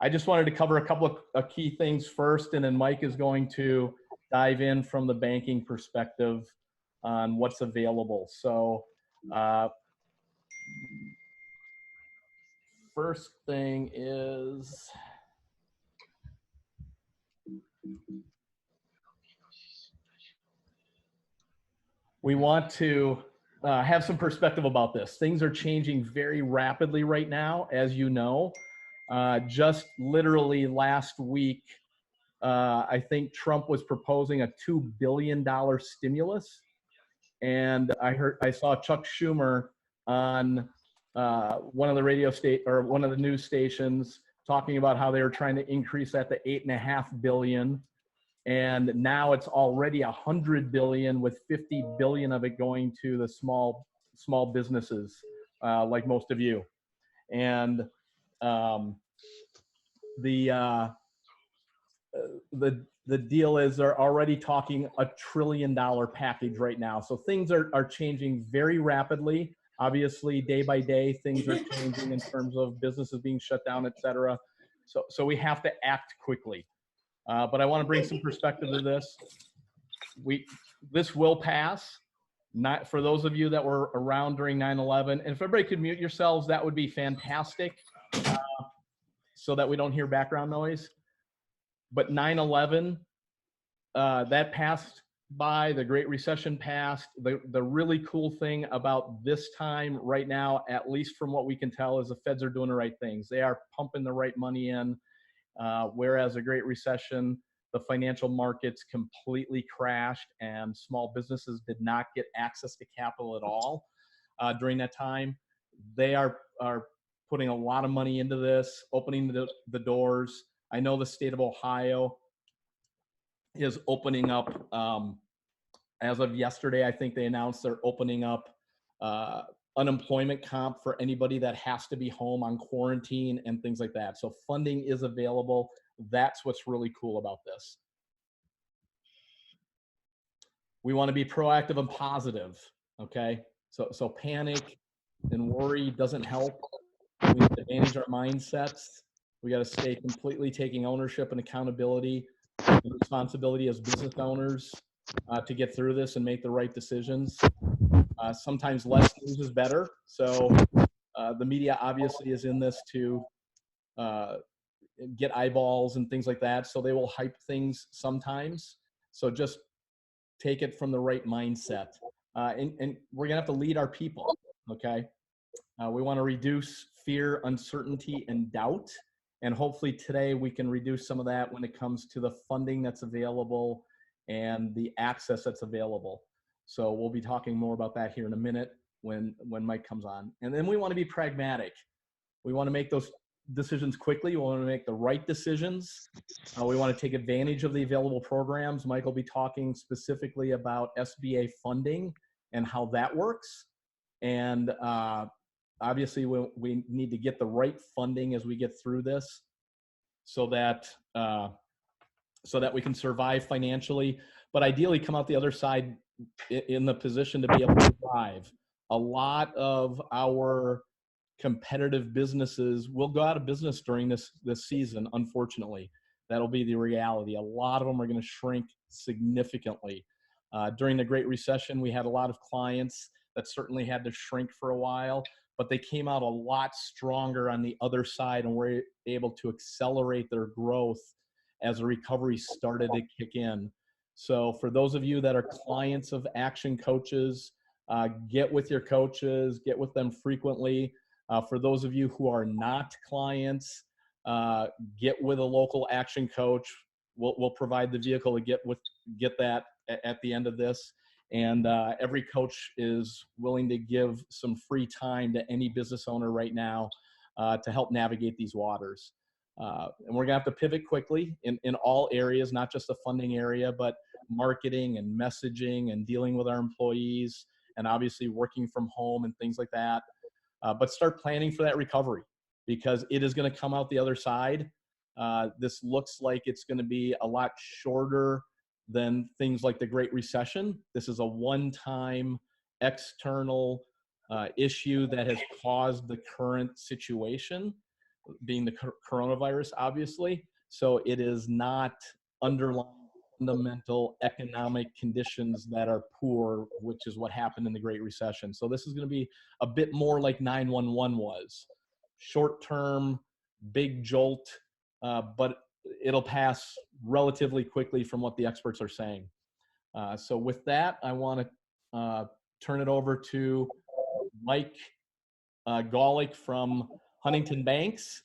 I just wanted to cover a couple of key things first, and then Mike is going to dive in from the banking perspective on what's available. So first thing is, we want to have some perspective about this. Things are changing very rapidly right now, as you know. Just literally last week, I think Trump was proposing a $2 billion stimulus. And I saw Chuck Schumer on one of the news stations talking about how they were trying to increase that to $8.5 billion. And now it's already $100 billion, with $50 billion of it going to the small businesses, like most of you. And the deal is they're already talking $1 trillion package right now. So things are changing very rapidly. Obviously, day by day, things are changing in terms of businesses being shut down, et cetera. So we have to act quickly. But I want to bring some perspective to this. This will pass. Not for those of you that were around during 9/11. And if everybody could mute yourselves, that would be fantastic, so that we don't hear background noise. But 9/11, that passed by. The Great Recession passed. The really cool thing about this time right now, at least from what we can tell, is the Feds are doing the right things. They are pumping the right money in. Whereas the Great Recession, the financial markets completely crashed and small businesses did not get access to capital at all during that time. They are putting a lot of money into this, opening the doors. I know the state of Ohio is opening up, as of yesterday, I think they announced they're opening up unemployment comp for anybody that has to be home on quarantine and things like that. So funding is available. That's what's really cool about this. We want to be proactive and positive, okay? So panic and worry doesn't help. We need to manage our mindsets. We got to stay completely taking ownership and accountability and responsibility as business owners to get through this and make the right decisions. Sometimes less news is better. So the media obviously is in this to get eyeballs and things like that. So they will hype things sometimes. So just take it from the right mindset. And we're gonna have to lead our people, okay? We wanna reduce fear, uncertainty, and doubt. And hopefully today we can reduce some of that when it comes to the funding that's available and the access that's available. So we'll be talking more about that here in a minute when Mike comes on. And then we want to be pragmatic. We want to make those decisions quickly. We want to make the right decisions. We want to take advantage of the available programs. Mike will be talking specifically about SBA funding and how that works. And obviously we need to get the right funding as we get through this so that we can survive financially, but ideally come out the other side in the position to be able to thrive. A lot of our competitive businesses will go out of business during this season, unfortunately. That'll be the reality. A lot of them are going to shrink significantly. During the Great Recession, we had a lot of clients that certainly had to shrink for a while, but they came out a lot stronger on the other side and were able to accelerate their growth as the recovery started to kick in. So for those of you that are clients of Action Coaches, get with your coaches, get with them frequently. For those of you who are not clients, get with a local Action Coach. We'll provide the vehicle to get that at the end of this. And every coach is willing to give some free time to any business owner right now to help navigate these waters. And we're gonna have to pivot quickly in all areas, not just the funding area, but marketing and messaging and dealing with our employees and obviously working from home and things like that. But start planning for that recovery because it is gonna come out the other side. This looks like it's gonna be a lot shorter than things like the Great Recession. This is a one-time external issue that has caused the current situation. being the coronavirus, obviously. So it is not underlying fundamental economic conditions that are poor, which is what happened in the Great Recession. So this is going to be a bit more like 911 was. Short-term, big jolt, but it'll pass relatively quickly from what the experts are saying. So with that, I want to turn it over to Mike Golick from Huntington Banks.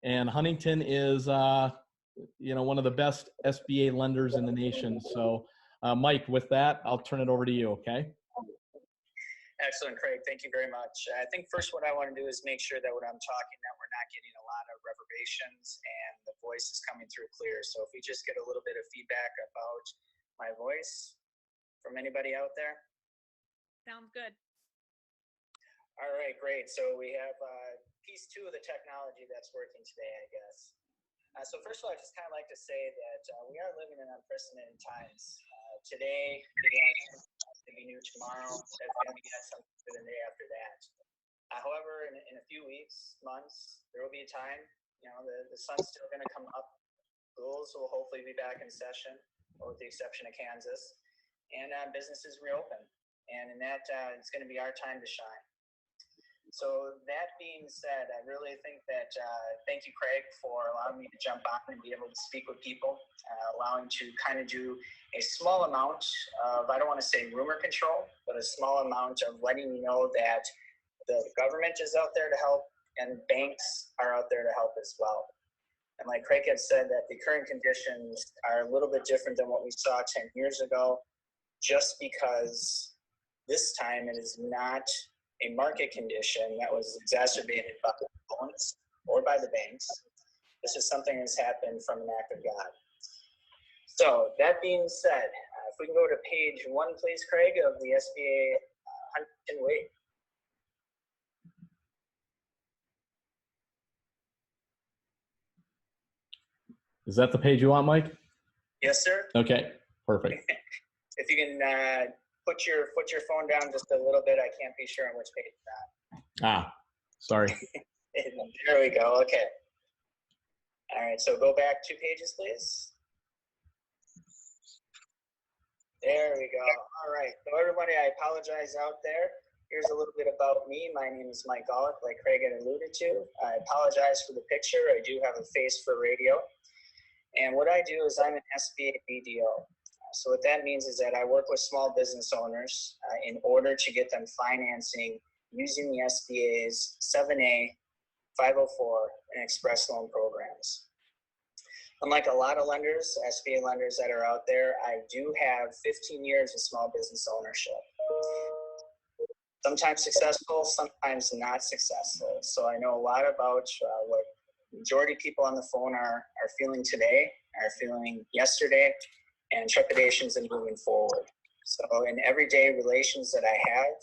And Huntington is, one of the best SBA lenders in the nation. So Mike, with that, I'll turn it over to you, okay? Excellent, Craig. Thank you very much. I think first what I want to do is make sure that when I'm talking that we're not getting a lot of reverberations and the voice is coming through clear. So if we just get a little bit of feedback about my voice from anybody out there. Sounds good. All right, great. So we have piece 2 of the technology that's working today, I guess. So first of all, I just kind of like to say that we are living in unprecedented times. Today, to be new tomorrow, that's going to be something for the day after that. However, in a few weeks, months, there will be a time, the sun's still going to come up. Schools will hopefully be back in session, with the exception of Kansas, and businesses reopen. And in that, it's going to be our time to shine. So that being said, I really think that, thank you, Craig, for allowing me to jump on and be able to speak with people, allowing to kind of do a small amount of, I don't want to say rumor control, but a small amount of letting you know that the government is out there to help and banks are out there to help as well. And like Craig had said, that the current conditions are a little bit different than what we saw 10 years ago, just because this time it is not a market condition that was exacerbated by the loans or by the banks. This is something that's happened from an act of God. So that being said, if we can go to page 1, please, Craig, of the SBA Huntington Way. Is that the page you want, Mike? Yes, sir. Okay, perfect. If you can put your phone down just a little bit, I can't be sure on which page it's at. Sorry. There we go. Okay. All right. So go back 2 pages, please. There we go. All right. So everybody, I apologize out there. Here's a little bit about me. My name is Mike Golick, like Craig had alluded to. I apologize for the picture. I do have a face for radio. And what I do is I'm an SBA BDO. So what that means is that I work with small business owners in order to get them financing using the SBA's 7A, 504, and express loan programs. Unlike a lot of lenders, SBA lenders that are out there, I do have 15 years of small business ownership. Sometimes successful, sometimes not successful. So I know a lot about what majority of people on the phone are feeling today, are feeling yesterday, and trepidations in moving forward. So in everyday relations that I have,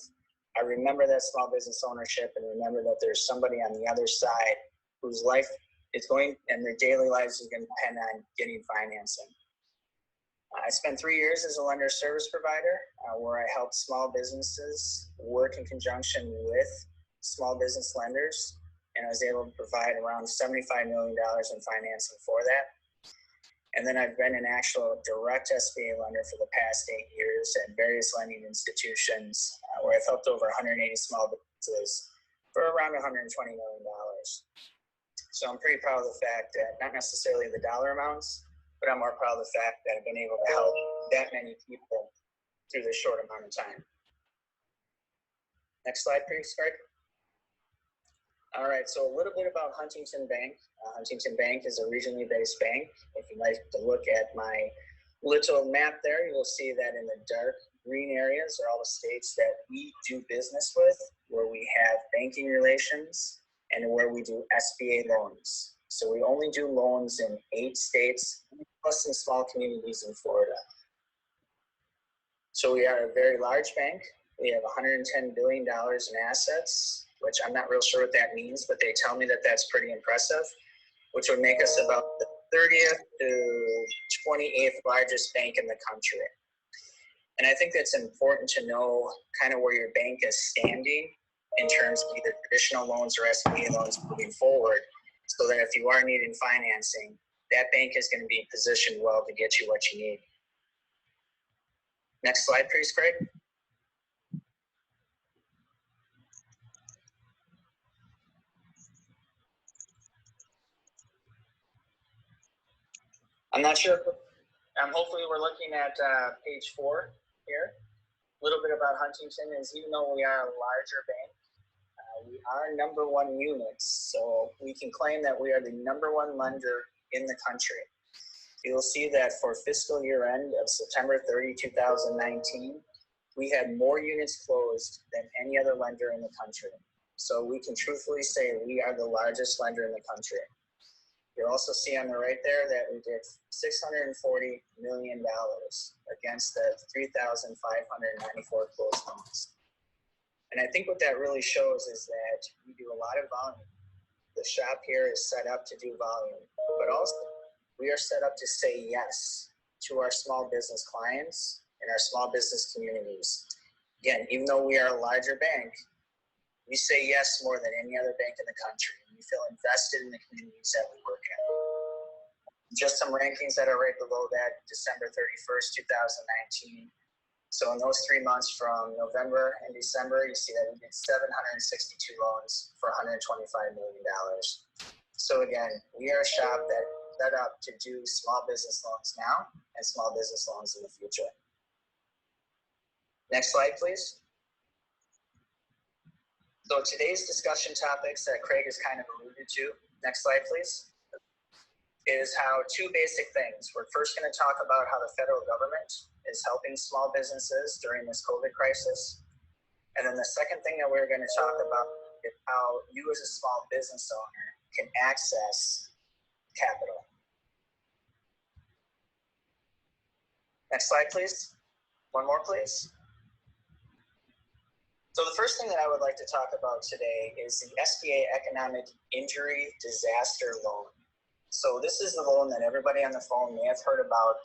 I remember that small business ownership and remember that there's somebody on the other side whose life is going and their daily lives is going to depend on getting financing. I spent 3 years as a lender service provider where I helped small businesses work in conjunction with small business lenders, and I was able to provide around $75 million in financing for that. And then I've been an actual direct SBA lender for the past 8 years at various lending institutions where I've helped over 180 small businesses for around $120 million. So I'm pretty proud of the fact that not necessarily the dollar amounts, but I'm more proud of the fact that I've been able to help that many people through this short amount of time. Next slide, please, Craig. All right, so a little bit about Huntington Bank. Huntington Bank is a regionally based bank. If you'd like to look at my little map there, you'll see that in the dark green areas are all the states that we do business with, where we have banking relations, and where we do SBA loans. So we only do loans in 8 states, plus some small communities in Florida. So we are a very large bank. We have $110 billion in assets, which I'm not real sure what that means, but they tell me that that's pretty impressive, which would make us about the 30th to 28th largest bank in the country. And I think that's important to know kind of where your bank is standing in terms of either traditional loans or SBA loans moving forward, so that if you are needing financing, that bank is going to be positioned well to get you what you need. Next slide, please, Craig. I'm not sure. Hopefully we're looking at page 4 here. A little bit about Huntington is even though we are a larger bank, we are number 1 units, so we can claim that we are the number 1 lender in the country. You'll see that for fiscal year end of September 30, 2019, we had more units closed than any other lender in the country. So we can truthfully say we are the largest lender in the country. You'll also see on the right there that we did $640 million against the 3,594 closed loans. And I think what that really shows is that we do a lot of volume. The shop here is set up to do volume, but also we are set up to say yes to our small business clients and our small business communities. Again, even though we are a larger bank, we say yes more than any other bank in the country. We feel invested in the communities that we work in. Just some rankings that are right below that, December 31st, 2019. So in those 3 months from November and December, you see that we did 762 loans for $125 million. So again, we are a shop that set up to do small business loans now and small business loans in the future. Next slide, please. So today's discussion topics that Craig has kind of alluded to, next slide, please, is how 2 basic things. We're first going to talk about how the federal government is helping small businesses during this COVID crisis. And then the second thing that we're going to talk about is how you as a small business owner can access capital. Next slide, please. One more, please. So the first thing that I would like to talk about today is the SBA Economic Injury Disaster Loan. So this is the loan that everybody on the phone may have heard about,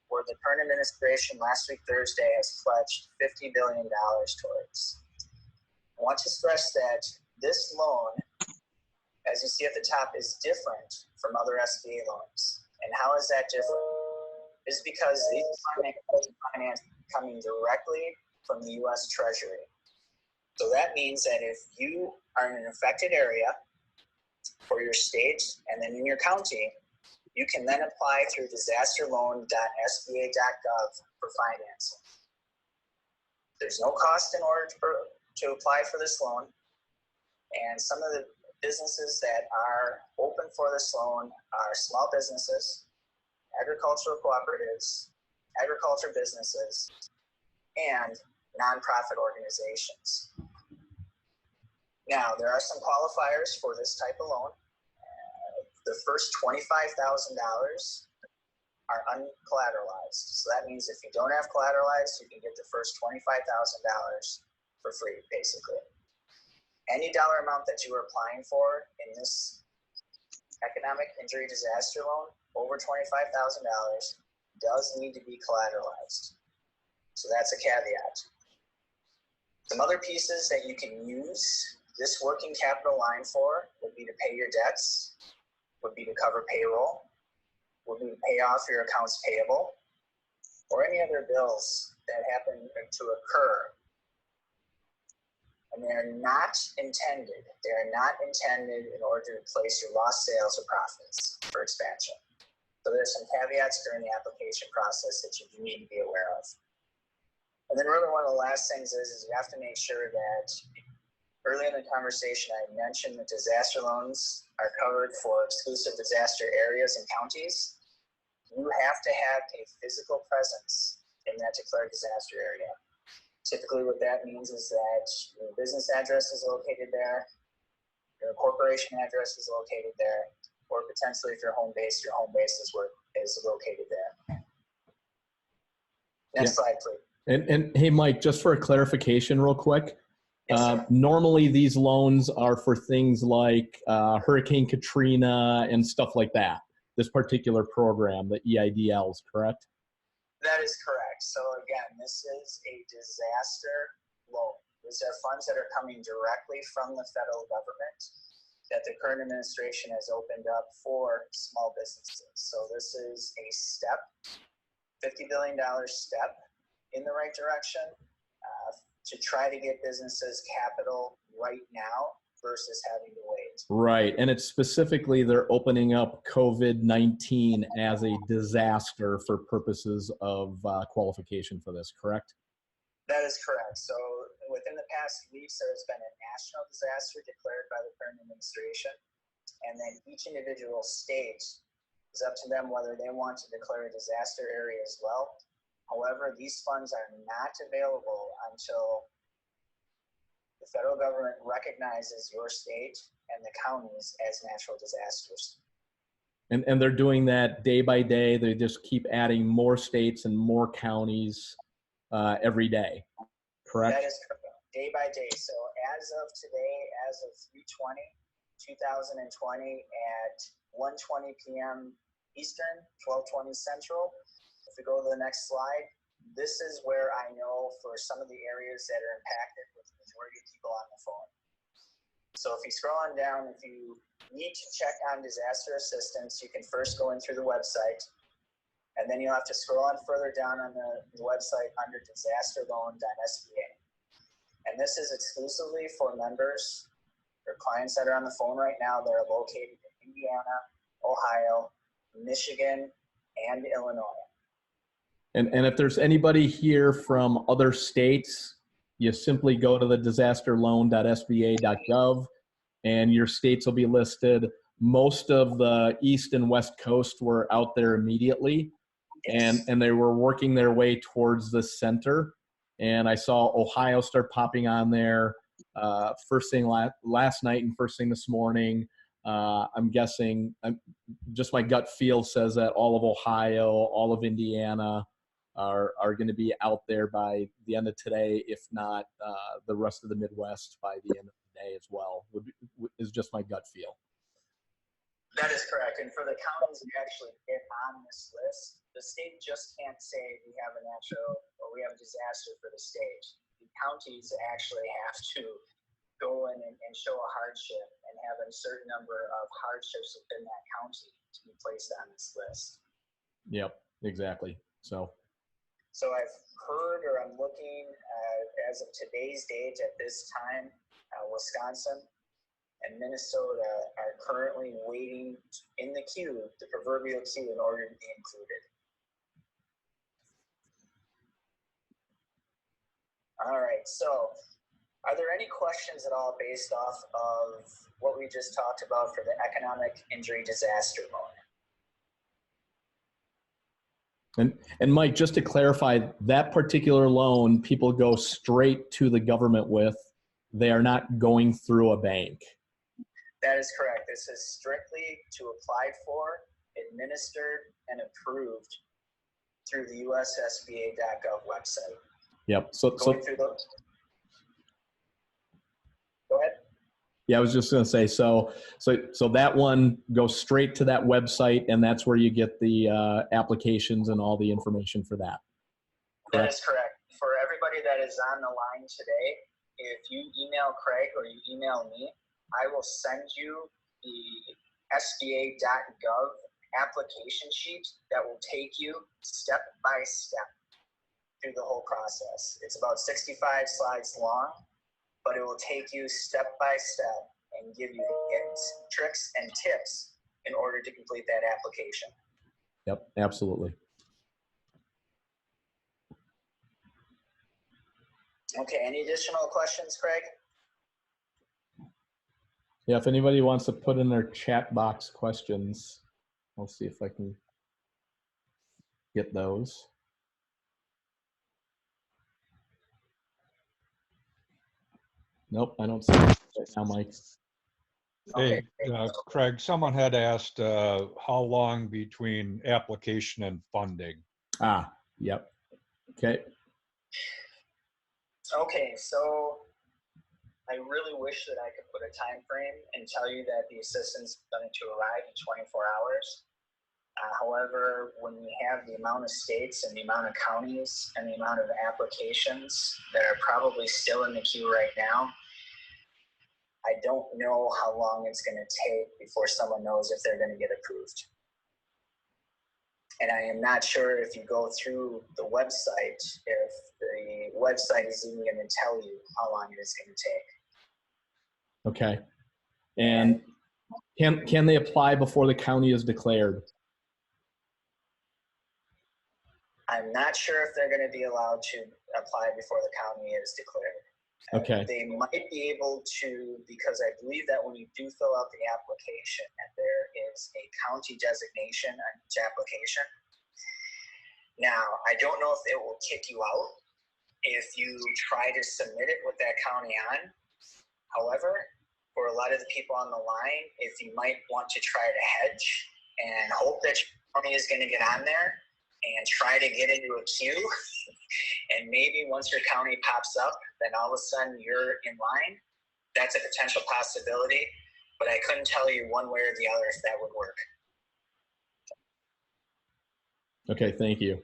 where the current administration last week Thursday has pledged $50 billion towards. I want to stress that this loan, as you see at the top, is different from other SBA loans. And how is that different? It's because these finance coming directly from the U.S. Treasury. So that means that if you are in an affected area for your state and then in your county, you can then apply through disasterloan.sba.gov for financing. There's no cost in order to apply for this loan. And some of the businesses that are open for this loan are small businesses, agricultural cooperatives, agriculture businesses, and nonprofit organizations. Now, there are some qualifiers for this type of loan. The first $25,000 are uncollateralized. So that means if you don't have collateralized, you can get the first $25,000 for free, basically. Any dollar amount that you are applying for in this economic injury disaster loan, over $25,000, does need to be collateralized. So that's a caveat. Some other pieces that you can use this working capital line for would be to pay your debts, would be to cover payroll, would be to pay off your accounts payable, or any other bills that happen to occur. And they are not intended in order to replace your lost sales or profits for expansion. So there's some caveats during the application process that you do need to be aware of. And then really one of the last things is you have to make sure that early in the conversation I mentioned that disaster loans are covered for exclusive disaster areas and counties. You have to have a physical presence in that declared disaster area. Typically what that means is that your business address is located there, your corporation address is located there, or potentially if you're home based, your home base is located there. Next slide, please. And hey, Mike, just for a clarification real quick, Yes, normally these loans are for things like Hurricane Katrina and stuff like that, this particular program, the EIDLs, correct? that is correct. So again, this is a disaster loan. These are funds that are coming directly from the federal government that the current administration has opened up for small businesses. So this is a step, $50 billion step in the right direction to try to get businesses capital right now versus having to wait. Right. And it's specifically they're opening up COVID-19 as a disaster for purposes of qualification for this, correct? That is correct. So within the past weeks, there has been a national disaster declared by the current administration. And then each individual state is up to them whether they want to declare a disaster area as well. However, these funds are not available until the federal government recognizes your state and the counties as natural disasters. And they're doing that day by day. They just keep adding more states and more counties every day, correct? That is correct. Day by day. So as of today, as of 3/20/2020 at 1:20 p.m. Eastern, 12:20 Central. If we go to the next slide, this is where I know for some of the areas that are impacted with the majority of people on the phone. So if you scroll on down, if you need to check on disaster assistance, you can first go in through the website, and then you'll have to scroll on further down on the website under disasterloan.sba. And this is exclusively for members or clients that are on the phone right now that are located in Indiana, Ohio, Michigan, and Illinois. And if there's anybody here from other states, you simply go to the disasterloan.sba.gov and your states will be listed. Most of the East and West Coast were out there immediately, and they were working their way towards the center. And I saw Ohio start popping on there first thing last night and first thing this morning. I'm guessing, just my gut feel says that all of Ohio, all of Indiana are going to be out there by the end of today, if not the rest of the Midwest by the end of the day as well, is just my gut feel. That is correct. And for the counties who actually get on this list, the state just can't say we have a natural or we have a disaster for the state. The counties actually have to go in and show a hardship and have a certain number of hardships within that county to be placed on this list. Yep, exactly. So I've heard, or I'm looking as of today's date at this time, Wisconsin and Minnesota are currently waiting in the queue, the proverbial queue, in order to be included. All right, so are there any questions at all based off of what we just talked about for the economic injury disaster loan? And Mike, just to clarify, that particular loan, people go straight to the government with. They are not going through a bank. That is correct. This is strictly to apply for, administered, and approved through the USSBA.gov website. Yep. Go ahead. Yeah, I was just going to say, so that one goes straight to that website, and that's where you get the applications and all the information for that. That is correct. For everybody that is on the line today, if you email Craig or you email me, I will send you the SBA.gov application sheet that will take you step by step through the whole process. It's about 65 slides long, but it will take you step by step and give you hints, tricks, and tips in order to complete that application. Yep, absolutely. Okay, any additional questions, Craig? Yeah, if anybody wants to put in their chat box questions, I'll see if I can get those. Nope, I don't see it right now, Mike. Hey, Craig, someone had asked how long between application and funding? Yep. Okay. Okay, so I really wish that I could put a time frame and tell you that the assistance is going to arrive in 24 hours. However, when we have the amount of states and the amount of counties and the amount of applications that are probably still in the queue right now, I don't know how long it's going to take before someone knows if they're going to get approved. And I am not sure if you go through the website, if the website is even going to tell you how long it is going to take. Okay. And can they apply before the county is declared? I'm not sure if they're going to be allowed to apply before the county is declared. Okay. They might be able to, because I believe that when you do fill out the application, that there is a county designation on each application. Now, I don't know if it will kick you out if you try to submit it with that county on. However, for a lot of the people on the line, if you might want to try to hedge and hope that your county is going to get on there and try to get into a queue, and maybe once your county pops up, then all of a sudden you're in line. That's a potential possibility, but I couldn't tell you one way or the other if that would work. Okay, thank you.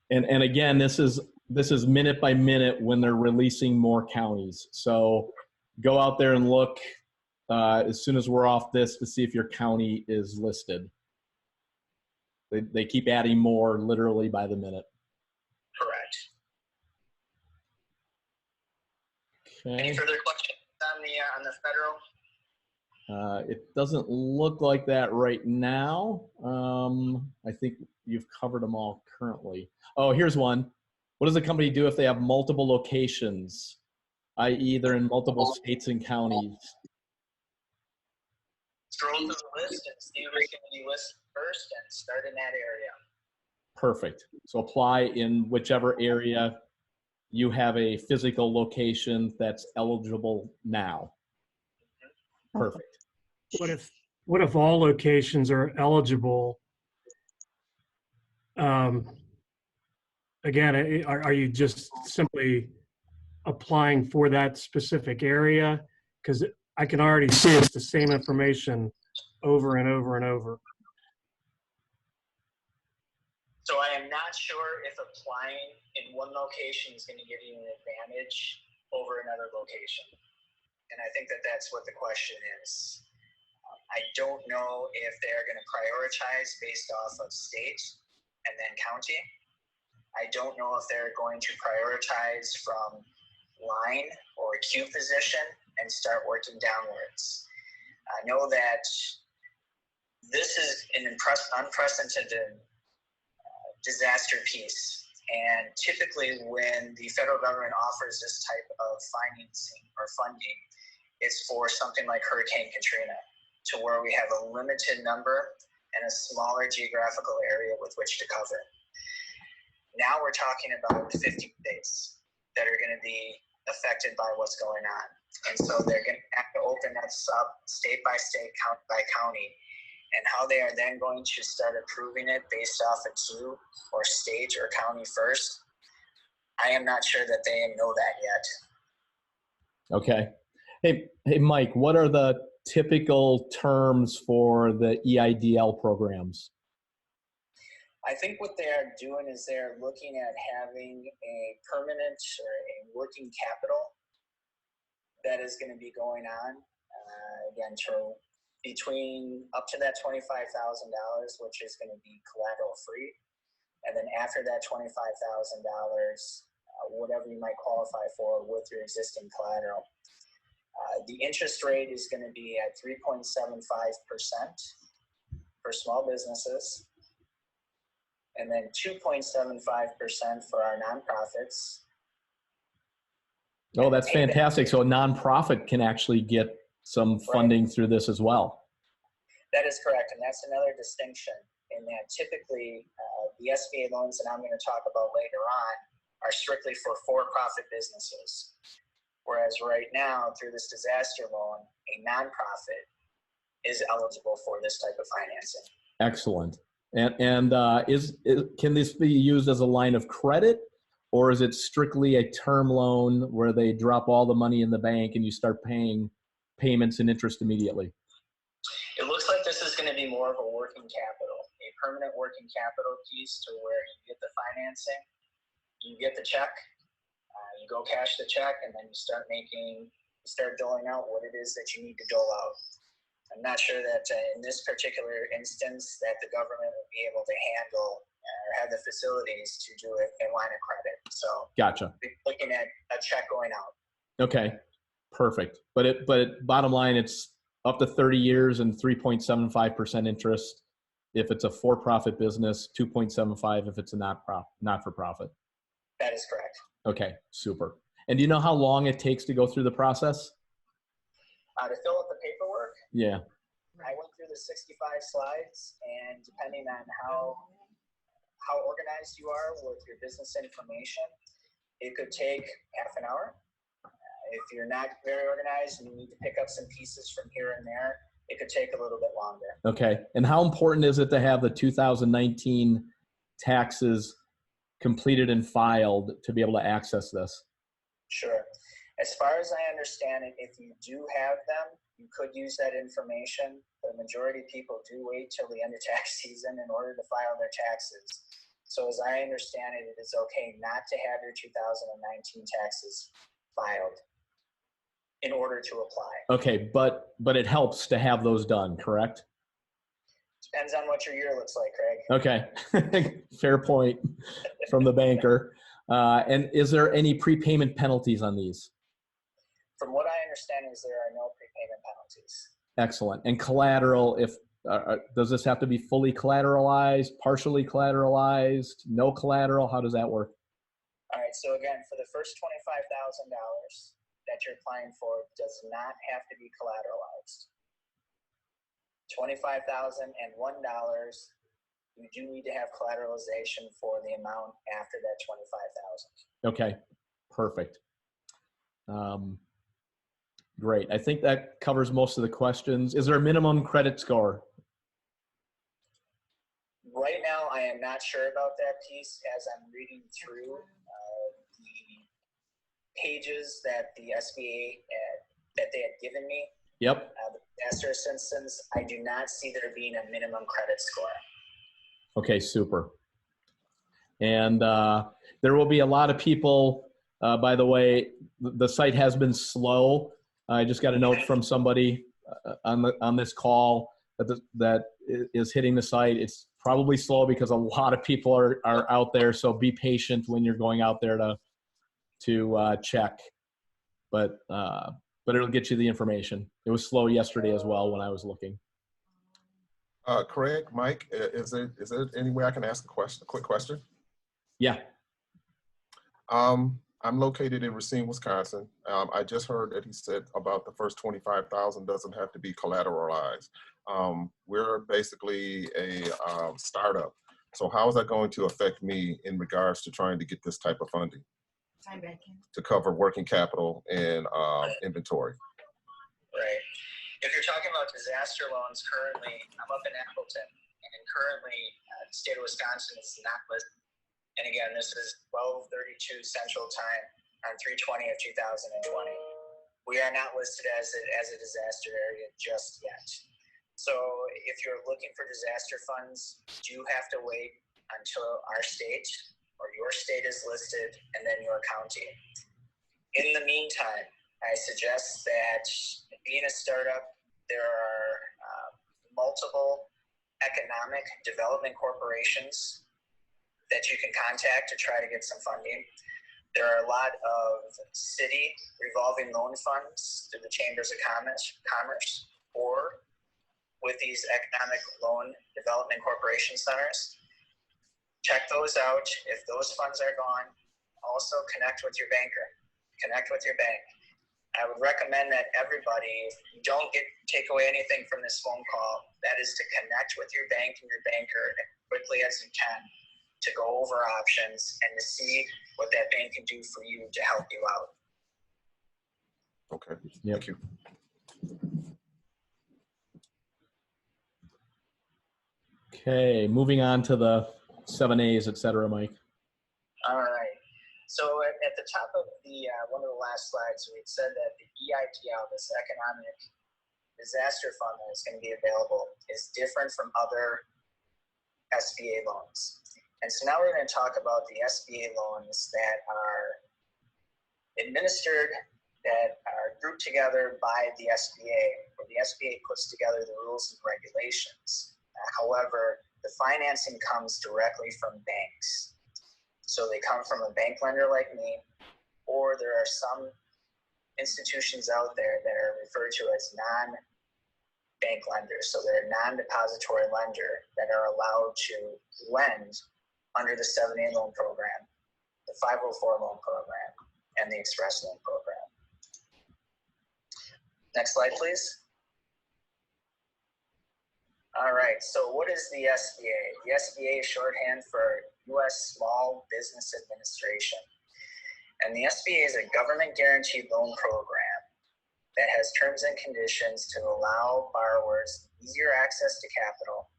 And again, this is minute by minute when they're releasing more counties. So go out there and look as soon as we're off this to see if your county is listed. They keep adding more literally by the minute. Correct. Okay. Any further questions on the federal? It doesn't look like that right now. I think you've covered them all currently. Oh, here's one. What does a company do if they have multiple locations, i.e. they're in multiple states and counties? Scroll through the list and see who's going to be listed first and start in that area. Perfect. So apply in whichever area you have a physical location that's eligible now. Perfect. What if all locations are eligible? Again, are you just simply applying for that specific area? Because I can already see it's the same information over and over and over. So I am not sure if applying in one location is going to give you an advantage over another location. And I think that that's what the question is. I don't know if they're going to prioritize based off of state and then county. I don't know if they're going to prioritize from line or queue position and start working downwards. I know that this is an unprecedented disaster piece. And typically when the federal government offers this type of financing or funding, it's for something like Hurricane Katrina, to where we have a limited number and a smaller geographical area with which to cover. Now we're talking about 50 states that are going to be affected by what's going on. And so they're going to have to open this up state by state, county by county, and how they are then going to start approving it based off a queue or state or county first. I am not sure that they know that yet. Okay. Hey, Mike, what are the typical terms for the EIDL programs? I think what they are doing is they're looking at having a permanent or a working capital that is going to be going on, again, between up to that $25,000, which is going to be collateral free. And then after that $25,000, whatever you might qualify for with your existing collateral. The interest rate is going to be at 3.75% for small businesses, and then 2.75% for our nonprofits. Oh, that's fantastic. So a nonprofit can actually get some funding through this as well. That is correct. And that's another distinction in that typically the SBA loans that I'm going to talk about later on are strictly for-profit businesses. Whereas right now, through this disaster loan, a nonprofit is eligible for this type of financing. Excellent. And can this be used as a line of credit, or is it strictly a term loan where they drop all the money in the bank and you start paying payments and interest immediately? It looks like this is going to be more of a working capital, a permanent working capital piece to where you get the financing, you get the check, you go cash the check, and then you start making start doling out what it is that you need to dole out. I'm not sure that in this particular instance that the government would be able to handle or have the facilities to do it in line of credit. So Gotcha. we're looking at a check going out. Okay, perfect. But bottom line, it's up to 30 years and 3.75% interest. If it's a for-profit business, 2.75 if it's a not-for-profit. That is correct. Okay, super. And do you know how long it takes to go through the process? To fill out the paperwork, Yeah. I went through the 65 slides, and depending on how organized you are with your business information, it could take half an hour. If you're not very organized and you need to pick up some pieces from here and there, it could take a little bit longer. Okay. And how important is it to have the 2019 taxes completed and filed to be able to access this? Sure. As far as I understand it, if you do have them, you could use that information. The majority of people do wait till the end of tax season in order to file their taxes. So as I understand it, it is okay not to have your 2019 taxes filed in order to apply. Okay, but it helps to have those done, correct? Depends on what your year looks like, Craig. Okay, fair point from the banker. And is there any prepayment penalties on these? From what I understand is there are no prepayment penalties. Excellent. And collateral, if does this have to be fully collateralized, partially collateralized, no collateral? How does that work? All right, so again, for the first $25,000 that you're applying for does not have to be collateralized. $25,001, you do need to have collateralization for the amount after that $25,000. Okay, perfect. Great. I think that covers most of the questions. Is there a minimum credit score? Right now, I am not sure about that piece as I'm reading through the pages that the SBA that they had given me. Yep. The disaster assistance, I do not see there being a minimum credit score. Okay, super. And there will be a lot of people, by the way, the site has been slow. I just got a note from somebody on this call that is hitting the site. It's probably slow because a lot of people are out there. So be patient when you're going out there to check. But it'll get you the information. It was slow yesterday as well when I was looking. Craig, Mike, is there any way I can ask a quick question? Yeah. I'm located in Racine, Wisconsin. I just heard that he said about the first 25,000 doesn't have to be collateralized. We're basically a startup. So how is that going to affect me in regards to trying to get this type of funding to cover working capital and inventory? Right. If you're talking about disaster loans currently, I'm up in Appleton, and currently the state of Wisconsin is not listed. And again, this is 12:32 Central Time on 3/20 of 2020. We are not listed as a disaster area just yet. So if you're looking for disaster funds, you have to wait until our state or your state is listed and then your county. In the meantime, I suggest that being a startup, there are multiple economic development corporations that you can contact to try to get some funding. There are a lot of city revolving loan funds through the Chambers of Commerce or with these economic loan development corporation centers. Check those out. If those funds are gone, also connect with your banker. Connect with your bank. I would recommend that everybody, don't take away anything from this phone call. That is to connect with your bank and your banker as quickly as you can to go over options and to see what that bank can do for you to help you out. Okay, Yep. Thank you. Okay, moving on to the 7As, et cetera, Mike. All right. So at the top of the one of the last slides, we said that the EIDL, this economic disaster fund that is going to be available, is different from other SBA loans. And so now we're going to talk about the SBA loans that are administered, that are group put together by the SBA, or the SBA puts together the rules and regulations. However, the financing comes directly from banks. So they come from a bank lender like me, or there are some institutions out there that are referred to as non-bank lenders. So they're a non-depository lender that are allowed to lend under the 7A loan program, the 504 loan program, and the express loan program. Next slide, please. All right, so what is the SBA? The SBA is shorthand for U.S. Small Business Administration. And the SBA is a government guaranteed loan program that has terms and conditions to allow borrowers easier access to capital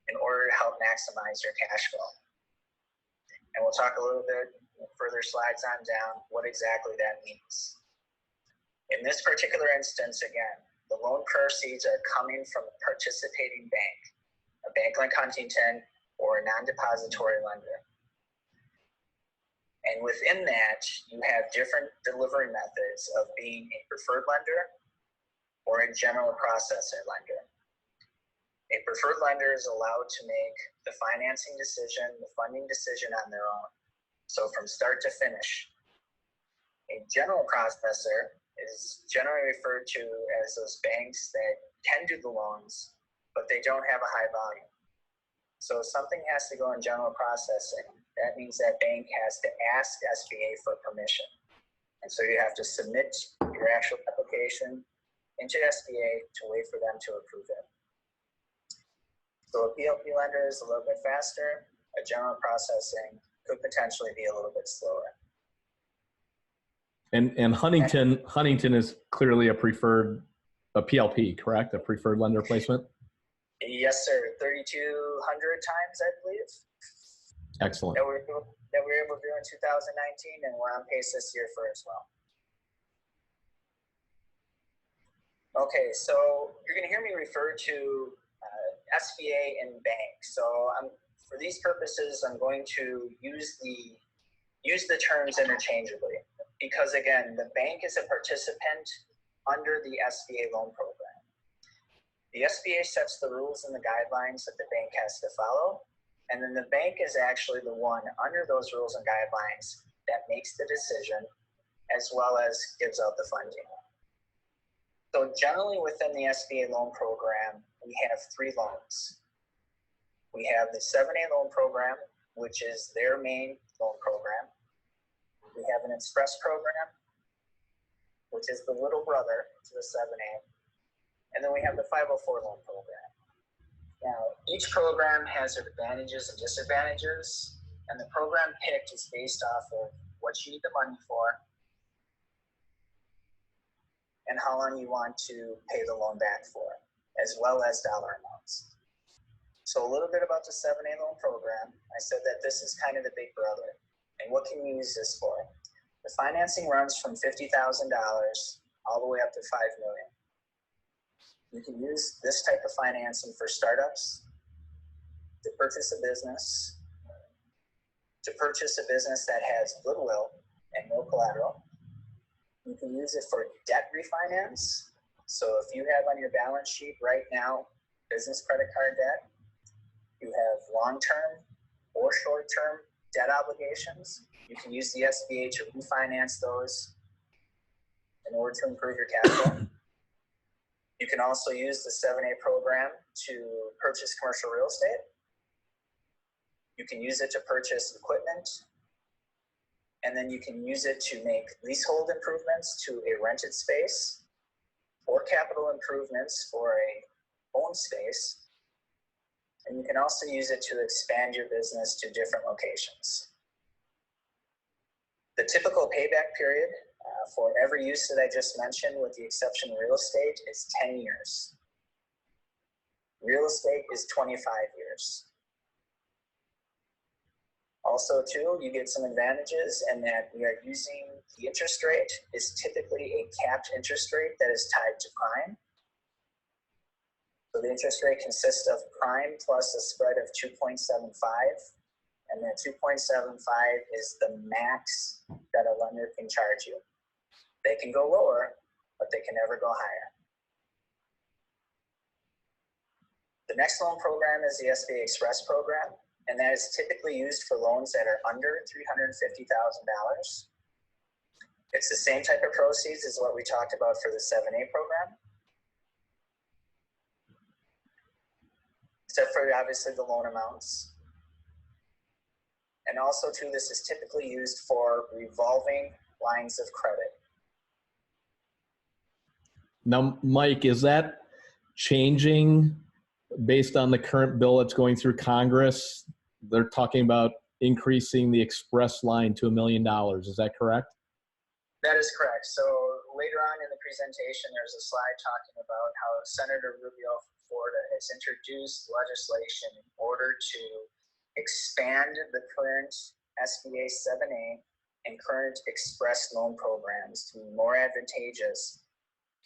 in order to help maximize their cash flow. And we'll talk a little bit further slides on down what exactly that means. In this particular instance, again, the loan proceeds are coming from a participating bank, a bank like Huntington or a non-depository lender. And within that, you have different delivery methods of being a preferred lender or a general processor lender. A preferred lender is allowed to make the financing decision, the funding decision on their own. So from start to finish. A general processor is generally referred to as those banks that can do the loans, but they don't have a high volume. So if something has to go in general processing, that means that bank has to ask SBA for permission. And so you have to submit your actual application into SBA to wait for them to approve it. So a PLP lender is a little bit faster. A general processing could potentially be a little bit slower. And Huntington is clearly a PLP, correct? A preferred lender placement? Yes, sir. 3,200 times, I believe. Excellent. That we were able to do in 2019, and we're on pace this year for as well. Okay, so you're going to hear me refer to SBA and bank. So for these purposes, I'm going to use the terms interchangeably. Because again, the bank is a participant under the SBA loan program. The SBA sets the rules and the guidelines that the bank has to follow, and then the bank is actually the one under those rules and guidelines that makes the decision as well as gives out the funding. So generally within the SBA loan program, we have 3 loans. We have the 7A loan program, which is their main loan program. We have an express program, which is the little brother to the 7A. And then we have the 504 loan program. Now, each program has advantages and disadvantages, and the program picked is based off of what you need the money for and how long you want to pay the loan back for, as well as dollar amounts. So a little bit about the 7A loan program. I said that this is kind of the big brother. And what can you use this for? The financing runs from $50,000 all the way up to $5 million. You can use this type of financing for startups, to purchase a business that has goodwill and no collateral. You can use it for debt refinance. So if you have on your balance sheet right now business credit card debt, you have long-term or short-term debt obligations, you can use the SBA to refinance those in order to improve your capital. You can also use the 7A program to purchase commercial real estate. You can use it to purchase equipment. And then you can use it to make leasehold improvements to a rented space or capital improvements for a owned space. And you can also use it to expand your business to different locations. The typical payback period for every use that I just mentioned, with the exception of real estate, is 10 years. Real estate is 25 years. Also, too, you get some advantages in that we are using the interest rate is typically a capped interest rate that is tied to prime. So the interest rate consists of prime plus a spread of 2.75, and that 2.75 is the max that a lender can charge you. They can go lower, but they can never go higher. The next loan program is the SBA Express program, and that is typically used for loans that are under $350,000. It's the same type of proceeds as what we talked about for the 7A program, except for obviously the loan amounts. And also too, this is typically used for revolving lines of credit. Now, Mike, is that changing based on the current bill that's going through Congress? They're talking about increasing the express line to $1 million. Is that correct? That is correct. So later on in the presentation, there's a slide talking about how Senator Rubio from Florida has introduced legislation in order to expand the current SBA 7A and current express loan programs to be more advantageous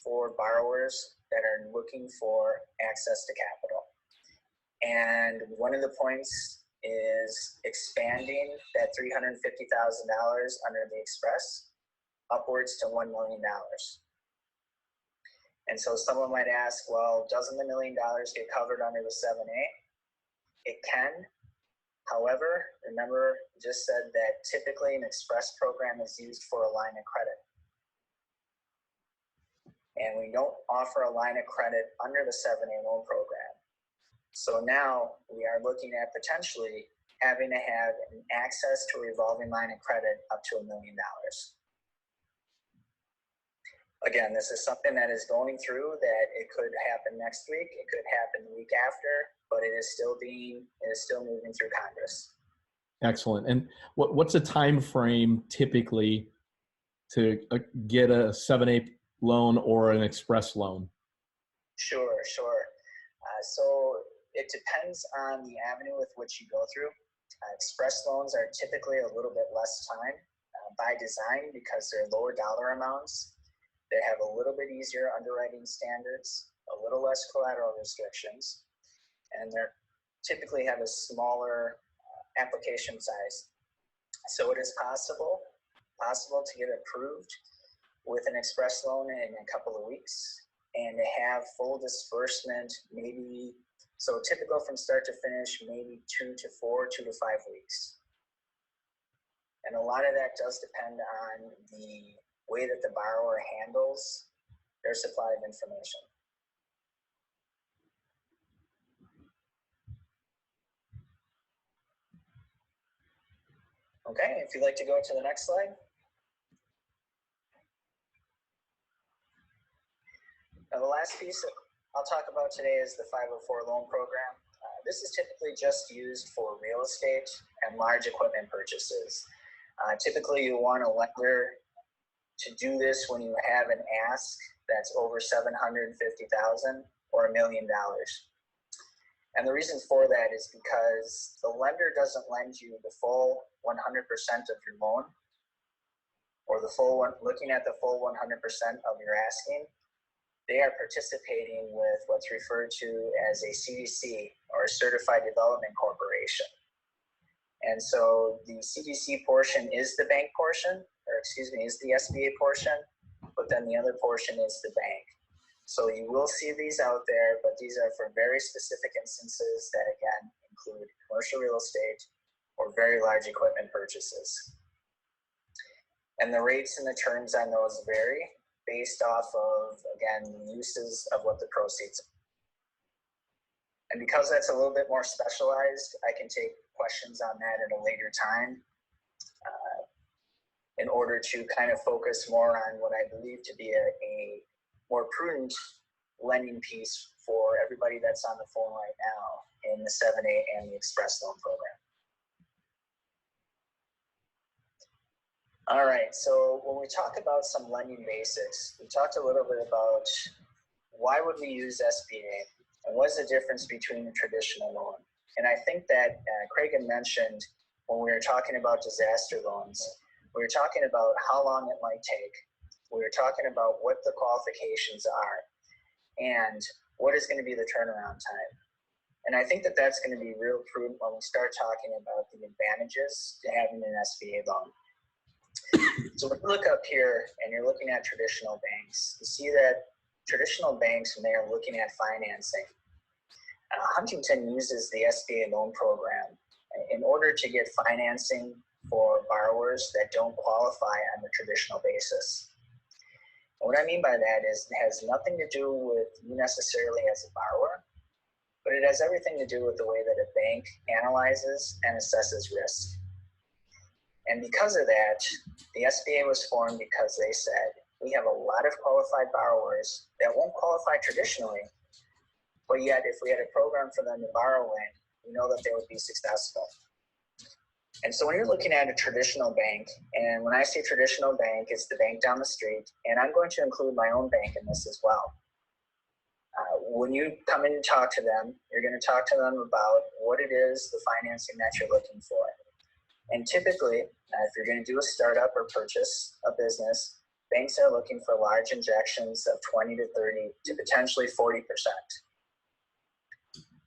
for borrowers that are looking for access to capital. And one of the points is expanding that $350,000 under the express upwards to $1 million. And so someone might ask, well, doesn't the $1 million get covered under the 7A? It can. However, remember, I just said that typically an express program is used for a line of credit. And we don't offer a line of credit under the 7A loan program. So now we are looking at potentially having to have an access to a revolving line of credit up to $1 million. Again, this is something that is going through, that it could happen next week, it could happen the week after, but it is still moving through Congress. Excellent. And what's a time frame typically to get a 7A loan or an express loan? Sure. So it depends on the avenue with which you go through. Express loans are typically a little bit less time by design because they're lower dollar amounts. They have a little bit easier underwriting standards, a little less collateral restrictions, and they typically have a smaller application size. So it is possible to get approved with an express loan in a couple of weeks and to have full disbursement maybe, so typical from start to finish, maybe 2 to 5 weeks. And a lot of that does depend on the way that the borrower handles their supply of information. Okay, if you'd like to go to the next slide. Now, the last piece that I'll talk about today is the 504 loan program. This is typically just used for real estate and large equipment purchases. Typically, you want a lender to do this when you have an ask that's over $750,000 or $1 million. And the reason for that is because the lender doesn't lend you the full 100% of your loan, or the full one, looking at the full 100% of your asking. They are participating with what's referred to as a CDC, or a Certified Development Corporation. And so the CDC portion is the bank portion, or excuse me, is the SBA portion, but then the other portion is the bank. So you will see these out there, but these are for very specific instances that, again, include commercial real estate or very large equipment purchases. And the rates and the terms on those vary based off of, again, the uses of what the proceeds are. And because that's a little bit more specialized, I can take questions on that at a later time in order to kind of focus more on what I believe to be a more prudent lending piece for everybody that's on the phone right now in the 7A and the Express Loan Program. All right, so when we talk about some lending basics, we talked a little bit about why would we use SBA and what's the difference between a traditional loan. And I think that Craig had mentioned when we were talking about disaster loans, we were talking about how long it might take. We were talking about what the qualifications are and what is going to be the turnaround time. And I think that that's going to be real prudent when we start talking about the advantages to having an SBA loan. So when you look up here and you're looking at traditional banks, you see that traditional banks, when they are looking at financing, Huntington uses the SBA loan program in order to get financing for borrowers that don't qualify on the traditional basis. And what I mean by that is it has nothing to do with you necessarily as a borrower, but it has everything to do with the way that a bank analyzes and assesses risk. And because of that, the SBA was formed because they said, we have a lot of qualified borrowers that won't qualify traditionally, but yet if we had a program for them to borrow in, we know that they would be successful. And so when you're looking at a traditional bank, and when I say traditional bank, it's the bank down the street, and I'm going to include my own bank in this as well. When you come in and talk to them, you're going to talk to them about what it is, the financing that you're looking for. And typically, if you're going to do a startup or purchase a business, banks are looking for large injections of 20 to 30 to potentially 40%.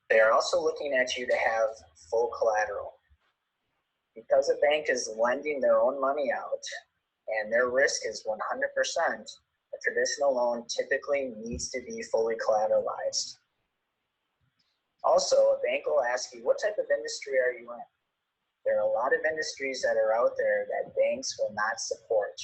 They are also looking at you to have full collateral. Because a bank is lending their own money out and their risk is 100%, a traditional loan typically needs to be fully collateralized. Also, a bank will ask you, what type of industry are you in? There are a lot of industries that are out there that banks will not support.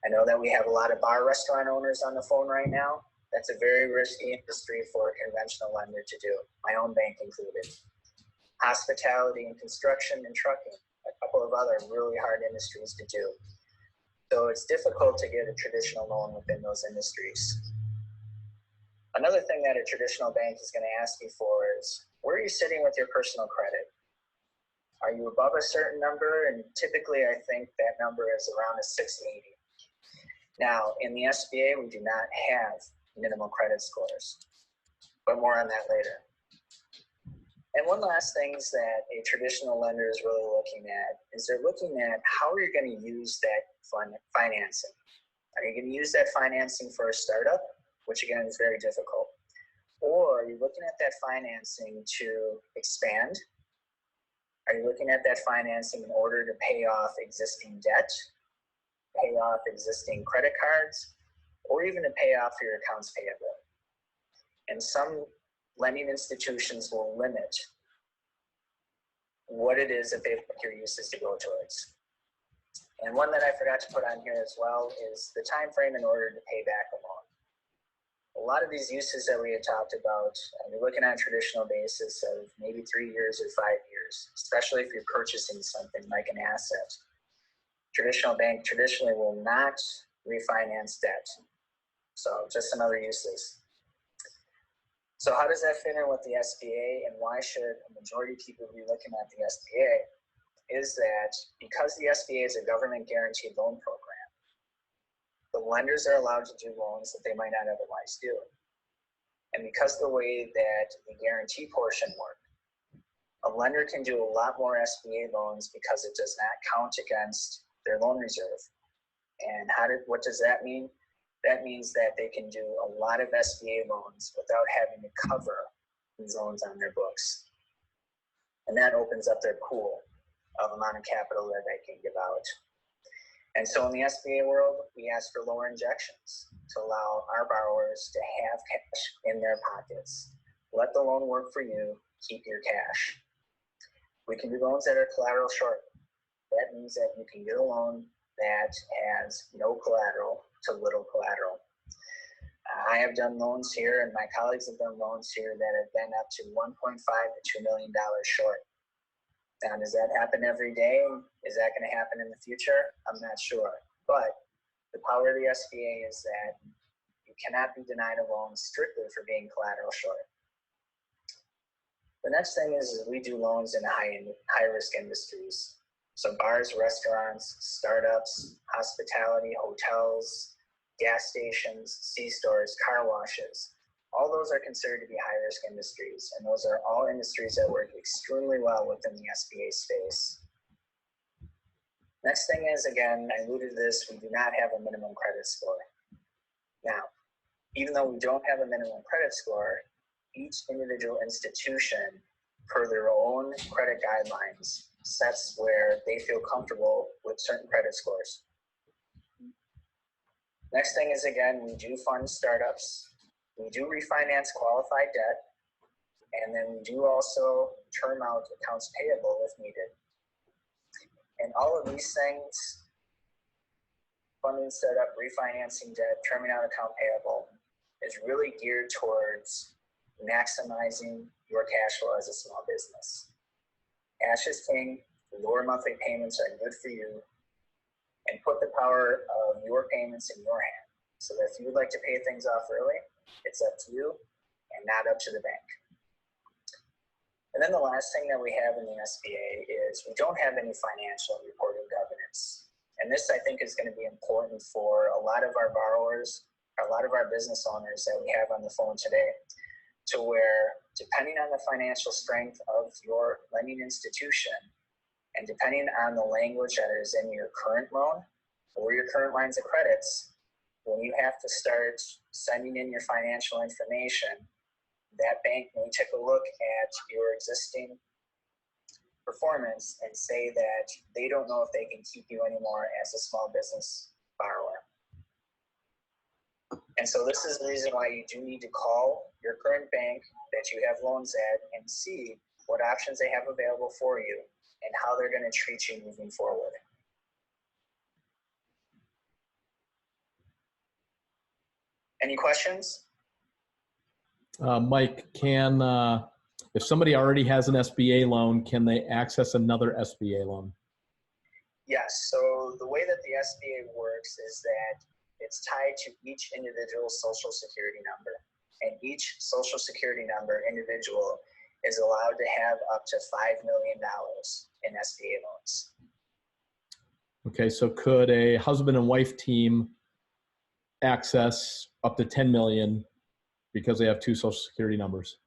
I know that we have a lot of bar restaurant owners on the phone right now. That's a very risky industry for a conventional lender to do, my own bank included. Hospitality and construction and trucking, a couple of other really hard industries to do. So it's difficult to get a traditional loan within those industries. Another thing that a traditional bank is going to ask you for is, where are you sitting with your personal credit? Are you above a certain number? And typically I think that number is around a 680. Now, in the SBA, we do not have minimum credit scores, but more on that later. And one last thing that a traditional lender is really looking at is they're looking at how are you going to use that financing. Are you going to use that financing for a startup, which again is very difficult? Or are you looking at that financing to expand? Are you looking at that financing in order to pay off existing debt, pay off existing credit cards, or even to pay off your accounts payable? And some lending institutions will limit what it is that they want your uses to go towards. And one that I forgot to put on here as well is the time frame in order to pay back a loan. A lot of these uses that we had talked about, you're looking at a traditional basis of maybe 3 years or 5 years, especially if you're purchasing something like an asset. Traditional bank traditionally will not refinance debt. So just some other uses. So how does that fit in with the SBA, and why should a majority of people be looking at the SBA? Is that because the SBA is a government guaranteed loan program, the lenders are allowed to do loans that they might not otherwise do. And because the way that the guarantee portion works, a lender can do a lot more SBA loans because it does not count against their loan reserve. And what does that mean? That means that they can do a lot of SBA loans without having to cover these loans on their books. And that opens up their pool of amount of capital that they can give out. And so in the SBA world, we ask for lower injections to allow our borrowers to have cash in their pockets. Let the loan work for you, keep your cash. We can do loans that are collateral short. That means that you can get a loan that has no collateral to little collateral. I have done loans here, and my colleagues have done loans here that have been up to $1.5 to $2 million short. Now, does that happen every day? Is that going to happen in the future? I'm not sure. But the power of the SBA is that you cannot be denied a loan strictly for being collateral short. The next thing is we do loans in high-risk industries. So bars, restaurants, startups, hospitality, hotels, gas stations, C-stores, car washes. All those are considered to be high-risk industries, and those are all industries that work extremely well within the SBA space. Next thing is, again, I alluded to this, we do not have a minimum credit score. Now, even though we don't have a minimum credit score, each individual institution, per their own credit guidelines, sets where they feel comfortable with certain credit scores. Next thing is, again, we do fund startups. We do refinance qualified debt. And then we do also term out accounts payable if needed. And all of these things, funding startup, refinancing debt, terming out account payable, is really geared towards maximizing your cash flow as a small business. Cash is king, lower monthly payments are good for you, and put the power of your payments in your hand. So that if you would like to pay things off early, it's up to you and not up to the bank. And then the last thing that we have in the SBA is we don't have any financial reporting governance. And this, I think, is going to be important for a lot of our borrowers, a lot of our business owners that we have on the phone today, to where, depending on the financial strength of your lending institution, and depending on the language that is in your current loan or your current lines of credits, when you have to start sending in your financial information, that bank may take a look at your existing performance and say that they don't know if they can keep you anymore as a small business borrower. And so this is the reason why you do need to call your current bank that you have loans at and see what options they have available for you and how they're going to treat you moving forward. Any questions? Mike, if somebody already has an SBA loan, can they access another SBA loan? Yes. So the way that the SBA works is that it's tied to each individual social security number. And each social security number individual is allowed to have up to $5 million in SBA loans. Okay, so could a husband and wife team access up to 10 million because they have two social security numbers?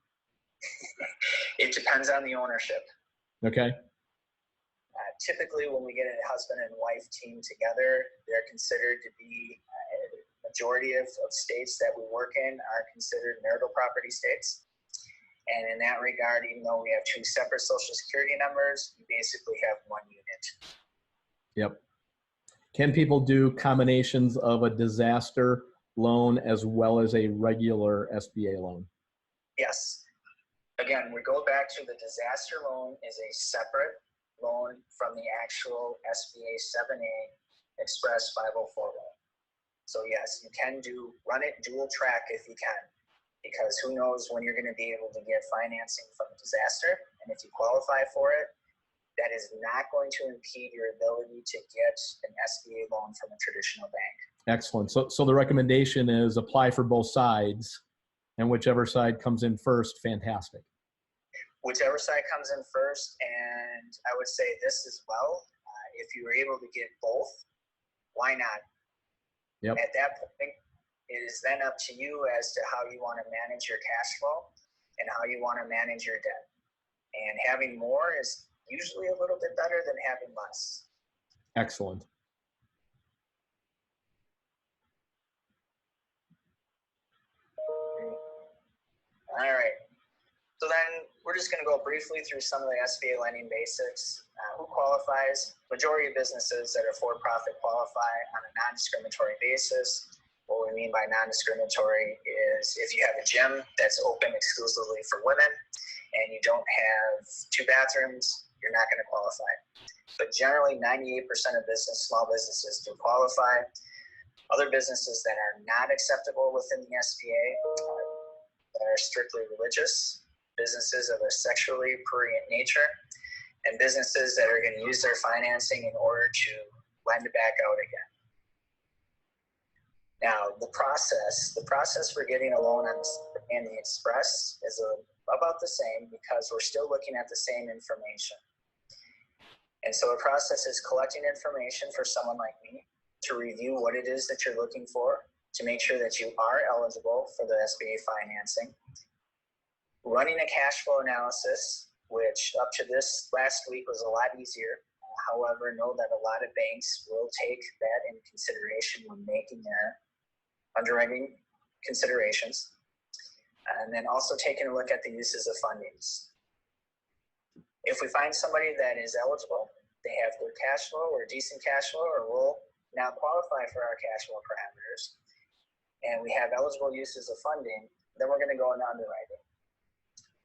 It depends on the ownership. Okay. Typically, when we get a husband and wife team together, they're considered to be, majority of states that we work in are considered marital property states. And in that regard, even though we have two separate social security numbers, you basically have one unit. Yep. Can people do combinations of a disaster loan as well as a regular SBA loan? Yes. Again, we go back to the disaster loan is a separate loan from the actual SBA 7A Express 504 loan. So yes, you can run it dual track if you can, because who knows when you're going to be able to get financing from a disaster. And if you qualify for it, that is not going to impede your ability to get an SBA loan from a traditional bank. Excellent. So the recommendation is apply for both sides, and whichever side comes in first, fantastic. Whichever side comes in first, and I would say this as well. If you were able to get both, why not? Yep. At that point, it is then up to you as to how you want to manage your cash flow and how you want to manage your debt. And having more is usually a little bit better than having less. Excellent. All right. So then we're just going to go briefly through some of the SBA lending basics. Who qualifies? Majority of businesses that are for-profit qualify on a non-discriminatory basis. What we mean by non-discriminatory is if you have a gym that's open exclusively for women and you don't have 2 bathrooms, you're not going to qualify. But generally, 98% of small businesses do qualify. Other businesses that are not acceptable within the SBA that are strictly religious, businesses of a sexually prurient nature, and businesses that are going to use their financing in order to lend it back out again. Now, the process for getting a loan in the Express is about the same because we're still looking at the same information. And so the process is collecting information for someone like me to review what it is that you're looking for, to make sure that you are eligible for the SBA financing, running a cash flow analysis, which up to this last week was a lot easier. However, know that a lot of banks will take that into consideration when making their underwriting considerations. And then also taking a look at the uses of fundings. If we find somebody that is eligible, they have good cash flow or decent cash flow, or will now qualify for our cash flow parameters, and we have eligible uses of funding, then we're going to go into underwriting.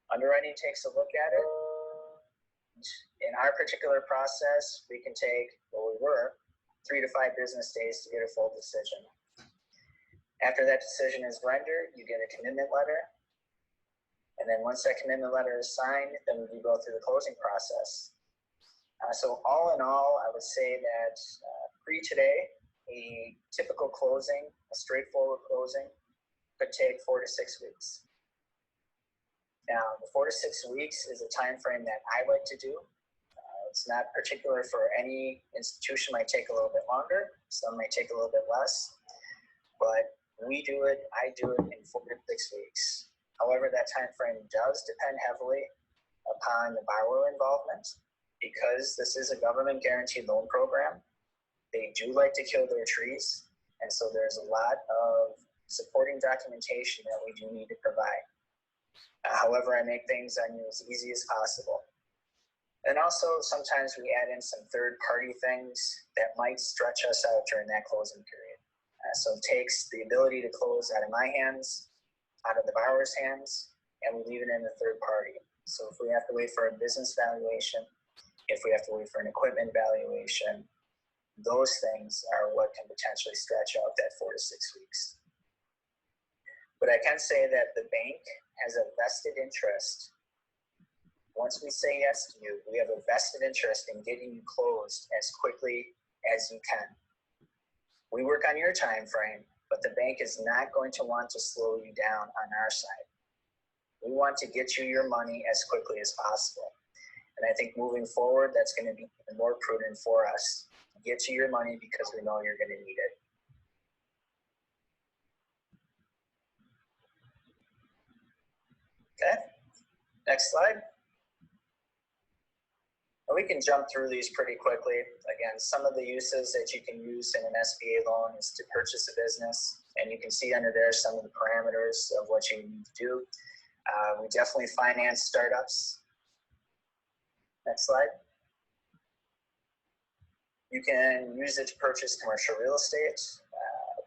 Underwriting takes a look at it. In our particular process, we can take, well, we were 3 to 5 business days to get a full decision. After that decision is rendered, you get a commitment letter. And then once that commitment letter is signed, then we go through the closing process. So all in all, I would say that pre-today, a typical closing, a straightforward closing, could take 4 to 6 weeks. Now, the 4 to 6 weeks is a time frame that I like to do. It's not particular for any institution. Might take a little bit longer. Some might take a little bit less. But we do it, I do it in 4 to 6 weeks. However, that time frame does depend heavily upon the borrower involvement. Because this is a government guaranteed loan program, they do like to kill their trees. And so there's a lot of supporting documentation that we do need to provide. However, I make things on you as easy as possible. And also, sometimes we add in some third-party things that might stretch us out during that closing period. So it takes the ability to close out of my hands, out of the borrower's hands, and we leave it in the third party. So if we have to wait for a business valuation, if we have to wait for an equipment valuation, those things are what can potentially stretch out that 4 to 6 weeks. But I can say that the bank has a vested interest. Once we say yes to you, we have a vested interest in getting you closed as quickly as you can. We work on your time frame, but the bank is not going to want to slow you down on our side. We want to get you your money as quickly as possible. And I think moving forward, that's going to be even more prudent for us. Get you your money because we know you're going to need it. Okay, next slide. And we can jump through these pretty quickly. Again, some of the uses that you can use in an SBA loan is to purchase a business. And you can see under there some of the parameters of what you need to do. We definitely finance startups. Next slide. You can use it to purchase commercial real estate,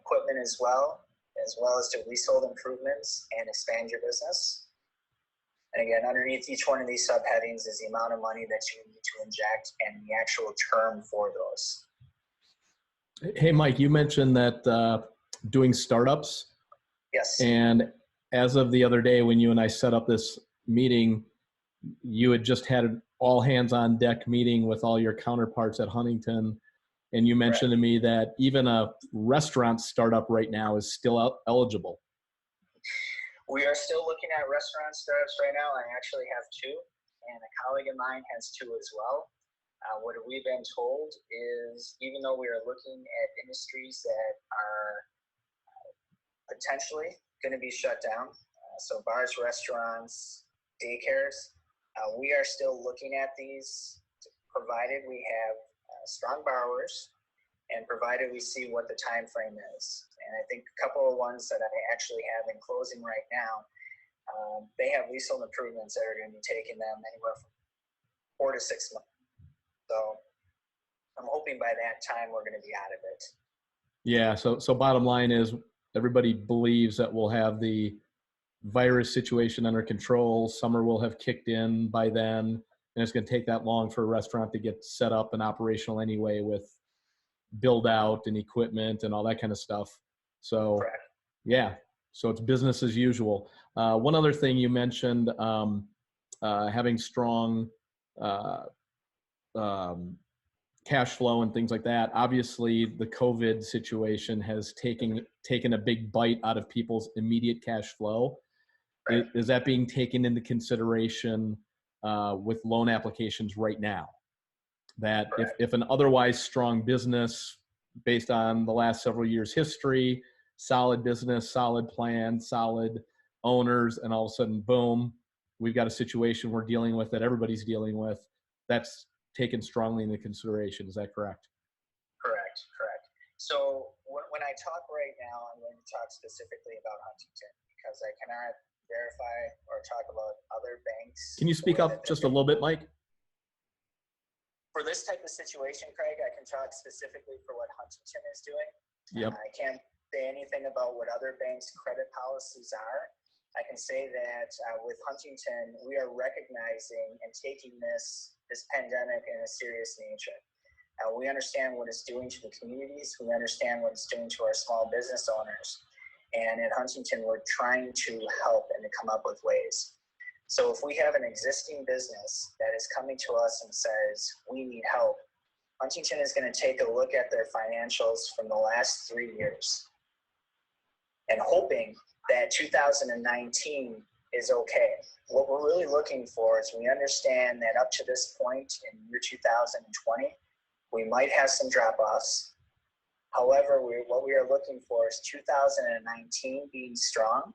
equipment as well as to leasehold improvements and expand your business. And again, underneath each one of these subheadings is the amount of money that you need to inject and the actual term for those. Hey, Mike, you mentioned that doing startups. Yes. And as of the other day, when you and I set up this meeting, you had just had an all hands on deck meeting with all your counterparts at Huntington. And you mentioned to me that even a restaurant startup right now is still eligible. We are still looking at restaurant startups right now. I actually have 2, and a colleague of mine has 2 as well. What we've been told is, even though we are looking at industries that are potentially going to be shut down, so bars, restaurants, daycares, we are still looking at these, provided we have strong borrowers and provided we see what the time frame is. And I think a couple of ones that I actually have in closing right now, they have leasehold improvements that are going to be taking them anywhere from 4 to 6 months. So I'm hoping by that time we're going to be out of it. Yeah. So bottom line is everybody believes that we'll have the virus situation under control. Summer will have kicked in by then, and it's going to take that long for a restaurant to get set up and operational anyway with build out and equipment and all that kind of stuff. So correct. Yeah, so it's business as usual. One other thing you mentioned, having strong cash flow and things like that. Obviously the COVID situation has taken a big bite out of people's immediate cash flow. Right. Is that being taken into consideration with loan applications right now? That if an otherwise strong business based on the last several years' history, solid business, solid plan, solid owners, and all of a sudden, boom, we've got a situation we're dealing with that everybody's dealing with, that's taken strongly into consideration. Is that correct? Correct. So when I talk right now, I'm going to talk specifically about Huntington because I cannot verify or talk about other banks. Can you speak up just a little bit, Mike? For this type of situation, Craig, I can talk specifically for what Huntington is doing. Yep. I can't say anything about what other banks' credit policies are. I can say that with Huntington, we are recognizing and taking this pandemic in a serious nature. We understand what it's doing to the communities. We understand what it's doing to our small business owners. And at Huntington, we're trying to help and to come up with ways. So if we have an existing business that is coming to us and says, we need help, Huntington is going to take a look at their financials from the last 3 years and hoping that 2019 is okay. What we're really looking for is we understand that up to this point in year 2020, we might have some drop-offs. However, what we are looking for is 2019 being strong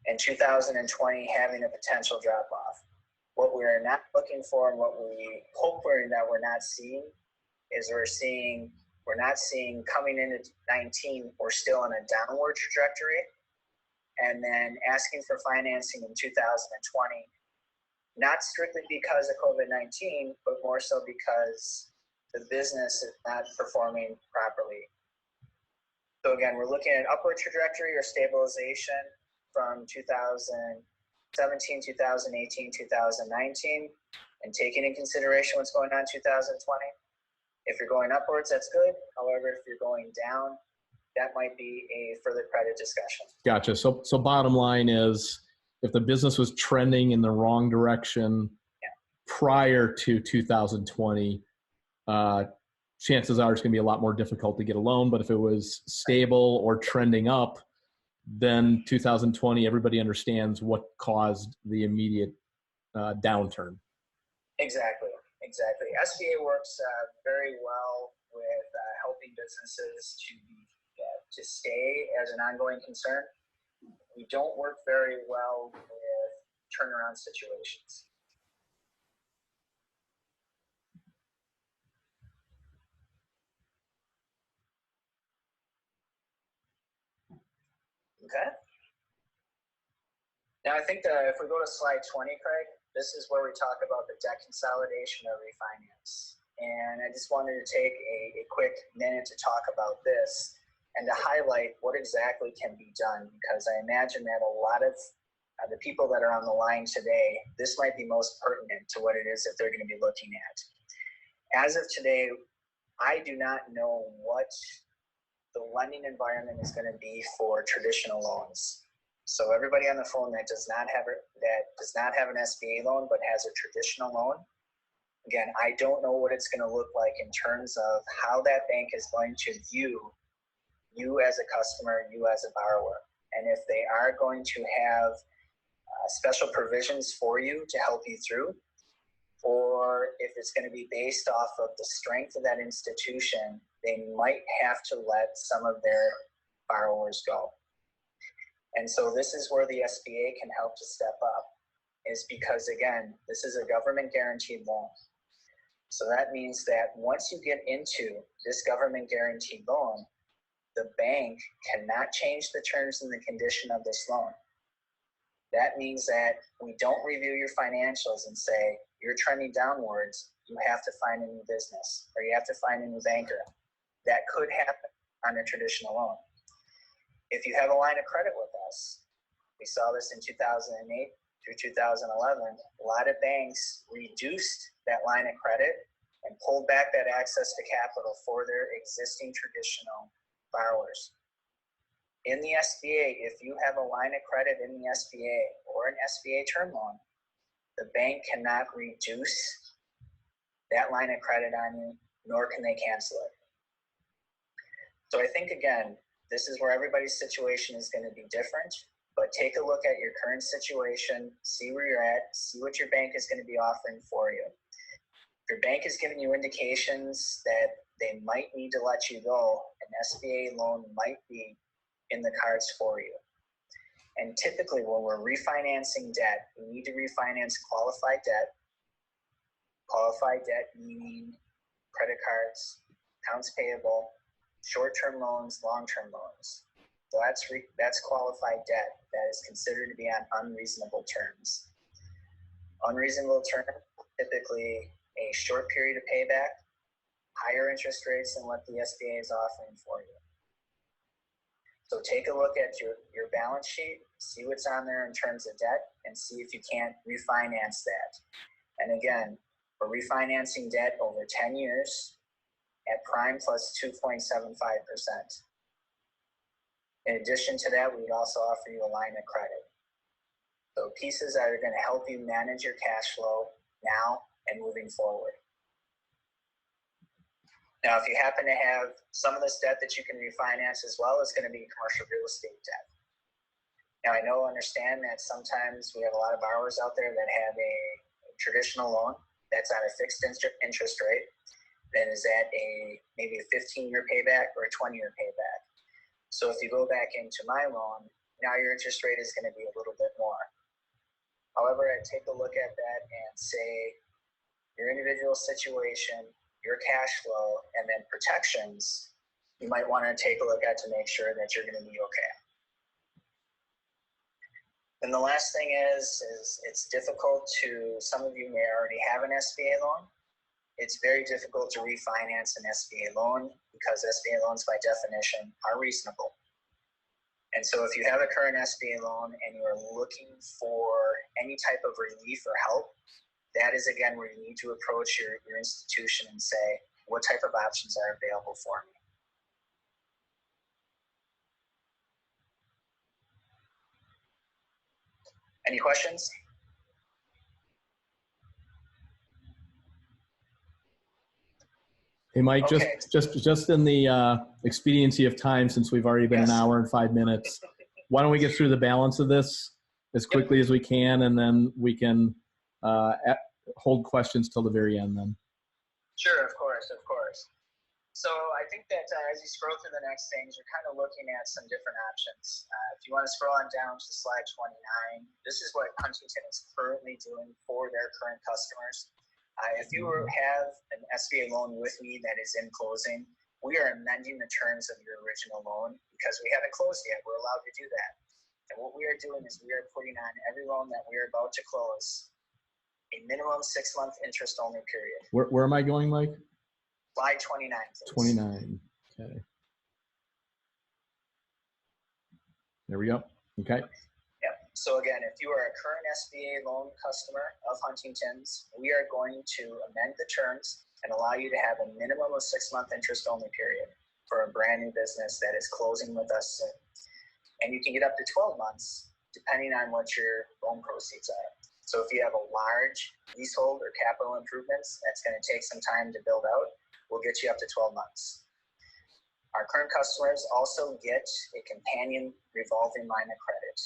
and 2020 having a potential drop-off. What we're not looking for and what we hope that we're not seeing is we're not seeing coming into 19, we're still on a downward trajectory, and then asking for financing in 2020, not strictly because of COVID-19, but more so because the business is not performing properly. So again, we're looking at upward trajectory or stabilization from 2017, 2018, 2019, and taking in consideration what's going on in 2020. If you're going upwards, that's good. However, if you're going down, that might be a further credit discussion. Gotcha. So bottom line is, if the business was trending in the wrong direction prior to 2020, chances are it's going to be a lot more difficult to get a loan. But if it was stable or trending up, then 2020, everybody understands what caused the immediate downturn. Exactly. SBA works very well with helping businesses to stay as an ongoing concern. We don't work very well with turnaround situations. Okay. Now I think that if we go to slide 20, Craig, this is where we talk about the debt consolidation or refinance. And I just wanted to take a quick minute to talk about this and to highlight what exactly can be done, because I imagine that a lot of the people that are on the line today, this might be most pertinent to what it is that they're going to be looking at. As of today, I do not know what the lending environment is going to be for traditional loans. So everybody on the phone that does not have an SBA loan but has a traditional loan, again, I don't know what it's going to look like in terms of how that bank is going to view you as a customer, you as a borrower. And if they are going to have special provisions for you to help you through, or if it's going to be based off of the strength of that institution, they might have to let some of their borrowers go. And so this is where the SBA can help to step up, is because, again, this is a government guaranteed loan. So that means that once you get into this government guaranteed loan, the bank cannot change the terms and the condition of this loan. That means that we don't review your financials and say, you're trending downwards, you have to find a new business or you have to find a new banker. That could happen on a traditional loan. If you have a line of credit with us, we saw this in 2008 through 2011, a lot of banks reduced that line of credit and pulled back that access to capital for their existing traditional borrowers. In the SBA, if you have a line of credit in the SBA or an SBA term loan, the bank cannot reduce that line of credit on you, nor can they cancel it. So I think, again, this is where everybody's situation is going to be different, but take a look at your current situation, see where you're at, see what your bank is going to be offering for you. If your bank is giving you indications that they might need to let you go, an SBA loan might be in the cards for you. And typically when we're refinancing debt, we need to refinance qualified debt. Qualified debt meaning credit cards, accounts payable, short-term loans, long-term loans. So that's qualified debt that is considered to be on unreasonable terms. Unreasonable terms typically a short period of payback, higher interest rates than what the SBA is offering for you. So take a look at your balance sheet, see what's on there in terms of debt, and see if you can't refinance that. And again, we're refinancing debt over 10 years at prime plus 2.75%. In addition to that, we would also offer you a line of credit. So pieces that are going to help you manage your cash flow now and moving forward. Now, if you happen to have some of this debt that you can refinance as well, it's going to be commercial real estate debt. Now, I understand that sometimes we have a lot of borrowers out there that have a traditional loan that's at a fixed interest rate, that is at maybe a 15-year payback or a 20-year payback. So if you go back into my loan, now your interest rate is going to be a little bit more. However, I take a look at that and say your individual situation, your cash flow, and then protections, you might want to take a look at to make sure that you're going to be okay. And the last thing is it's difficult some of you may already have an SBA loan. It's very difficult to refinance an SBA loan because SBA loans by definition are reasonable. And so if you have a current SBA loan and you're looking for any type of relief or help, that is, again, where you need to approach your institution and say, what type of options are available for me? Any questions? Hey, Mike, Okay. just in the expediency of time, since we've already been Yes. an hour and 5 minutes, why don't we get through the balance of this as quickly as we can, and then we can hold questions till the very end then. Sure, of course. So I think that as you scroll through the next things, you're kind of looking at some different options. If you want to scroll on down to slide 29, this is what Huntington is currently doing for their current customers. If you have an SBA loan with me that is in closing, we are amending the terms of your original loan because we haven't closed yet. We're allowed to do that. And what we are doing is we are putting on every loan that we are about to close a minimum 6-month interest-only period. Where am I going, Mike? Slide 29, please. 29. Okay. There we go. Okay. Yep. So again, if you are a current SBA loan customer of Huntington's, we are going to amend the terms and allow you to have a minimum of 6-month interest-only period for a brand new business that is closing with us soon. And you can get up to 12 months depending on what your loan proceeds are. So if you have a large leasehold or capital improvements that's going to take some time to build out, we'll get you up to 12 months. Our current customers also get a companion revolving line of credit.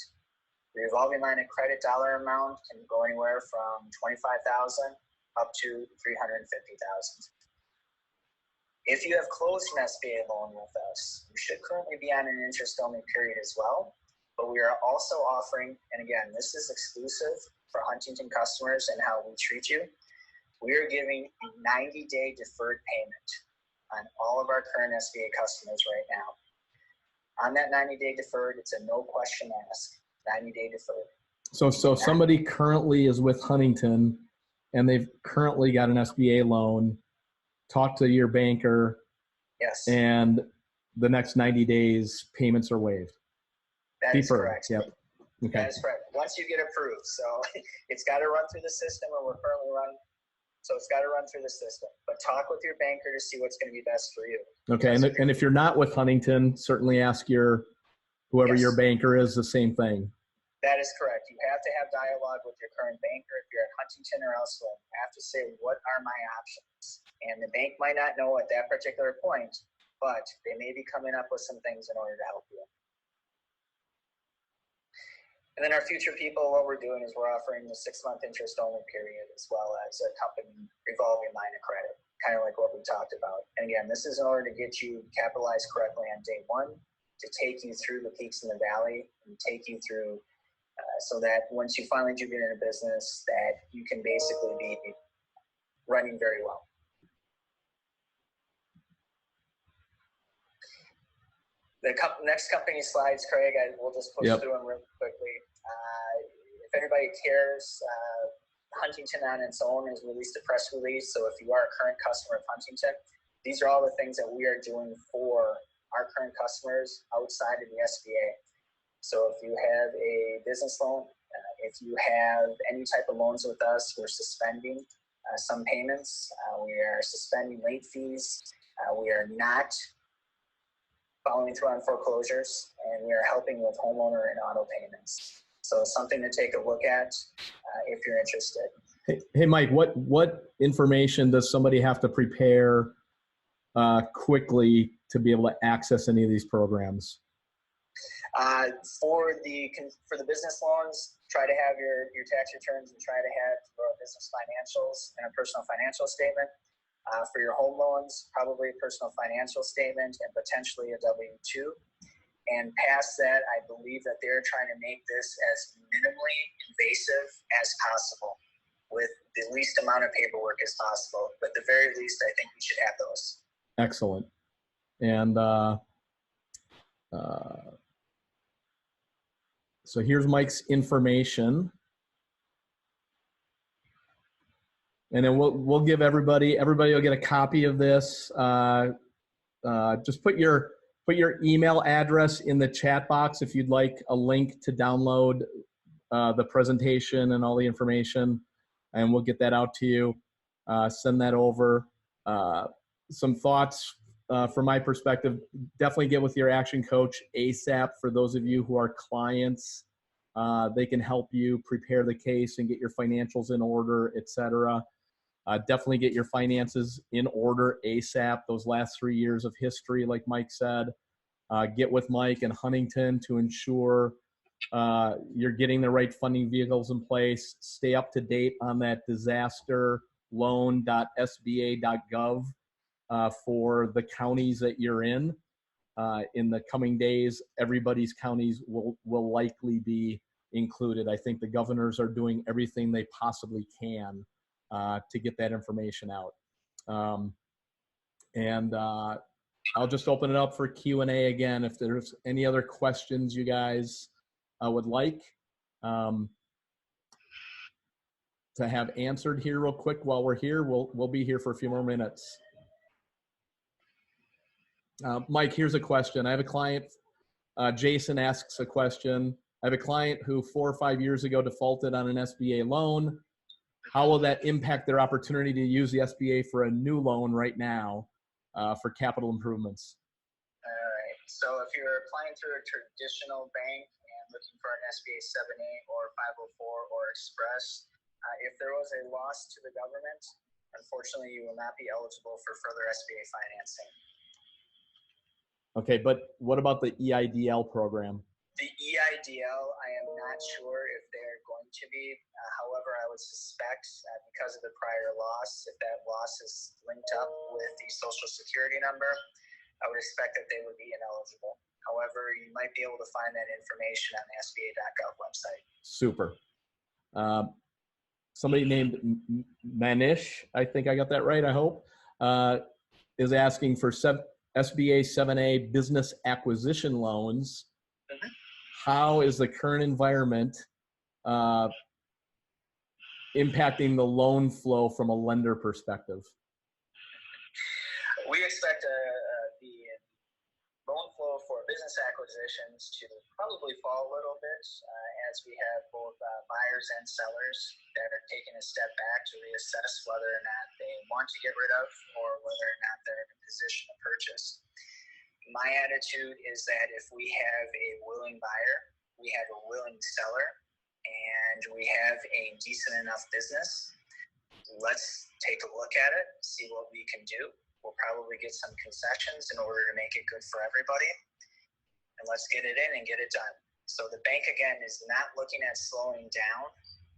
The revolving line of credit dollar amount can go anywhere from $25,000 up to $350,000. If you have closed an SBA loan with us, you should currently be on an interest-only period as well. But we are also offering, and again, this is exclusive for Huntington customers and how we treat you. We are giving a 90-day deferred payment on all of our current SBA customers right now. On that 90-day deferred, it's a no question ask, 90-day deferred. So if somebody currently is with Huntington and they've currently got an SBA loan, talk to your banker. Yes. And the next 90 days, payments are waived. That is correct. Yep. Okay. That is correct. Once you get approved. So it's got to run through the system, and we're currently running. So it's got to run through the system. But talk with your banker to see what's going to be best for you. Okay. And if you're not with Huntington, certainly ask whoever Yes. your banker is, the same thing. That is correct. You have to have dialogue with your current banker. If you're at Huntington or elsewhere, you have to say, what are my options? And the bank might not know at that particular point, but they may be coming up with some things in order to help you. And then our future people, what we're doing is we're offering the 6-month interest-only period as well as a company revolving line of credit, kind of like what we talked about. And again, this is in order to get you capitalized correctly on day one, to take you through the peaks and the valley, and take you through so that once you finally do get in a business, that you can basically be running very well. The next company slides, Craig, we'll just push through them real quickly. If anybody cares, Huntington on its own has released a press release. So if you are a current customer of Huntington, these are all the things that we are doing for our current customers outside of the SBA. So if you have a business loan, if you have any type of loans with us, we're suspending some payments. We are suspending late fees. We are not following through on foreclosures, and we are helping with homeowner and auto payments. So something to take a look at if you're interested. Hey, Mike, what information does somebody have to prepare quickly to be able to access any of these programs? For the business loans, try to have your tax returns and try to have your business financials and a personal financial statement. For your home loans, probably a personal financial statement and potentially a W-2. And past that, I believe that they're trying to make this as minimally invasive as possible with the least amount of paperwork as possible. But at the very least, I think we should have those. Excellent. And so here's Mike's information. And then we'll give everybody will get a copy of this. Just put your email address in the chat box if you'd like a link to download the presentation and all the information, and we'll get that out to you. Send that over. Some thoughts from my perspective, definitely get with your action coach ASAP. For those of you who are clients, they can help you prepare the case and get your financials in order, etc. Definitely get your finances in order ASAP. Those last 3 years of history, like Mike said, get with Mike and Huntington to ensure you're getting the right funding vehicles in place. Stay up to date on that disasterloan.sba.gov for the counties that you're in. In the coming days, everybody's counties will likely be included. I think the governors are doing everything they possibly can to get that information out. I'll just open it up for Q&A again. If there's any other questions you guys would like to have answered here real quick while we're here, we'll be here for a few more minutes. Mike, here's a question. I have a client, Jason asks a question. I have a client who 4 or 5 years ago defaulted on an SBA loan. How will that impact their opportunity to use the SBA for a new loan right now for capital improvements? All right. So if you're applying through a traditional bank and looking for an SBA 7A or 504 or Express, if there was a loss to the government, unfortunately, you will not be eligible for further SBA financing. Okay, but what about the EIDL program? The EIDL, I am not sure if they're going to be. However, I would suspect because of the prior loss, if that loss is linked up with the Social Security number, I would expect that they would be ineligible. However, you might be able to find that information on the SBA.gov website. Super. Somebody named Manish, I think I got that right, I hope, is asking for SBA 7A business acquisition loans. Mm-hmm. How is the current environment impacting the loan flow from a lender perspective? We expect the loan flow for business acquisitions to probably fall a little bit as we have both buyers and sellers that are taking a step back to reassess whether or not they want to get rid of or whether or not they're in a position to purchase. My attitude is that if we have a willing buyer, we have a willing seller, and we have a decent enough business, let's take a look at it, see what we can do. We'll probably get some concessions in order to make it good for everybody. And let's get it in and get it done. So the bank, again, is not looking at slowing down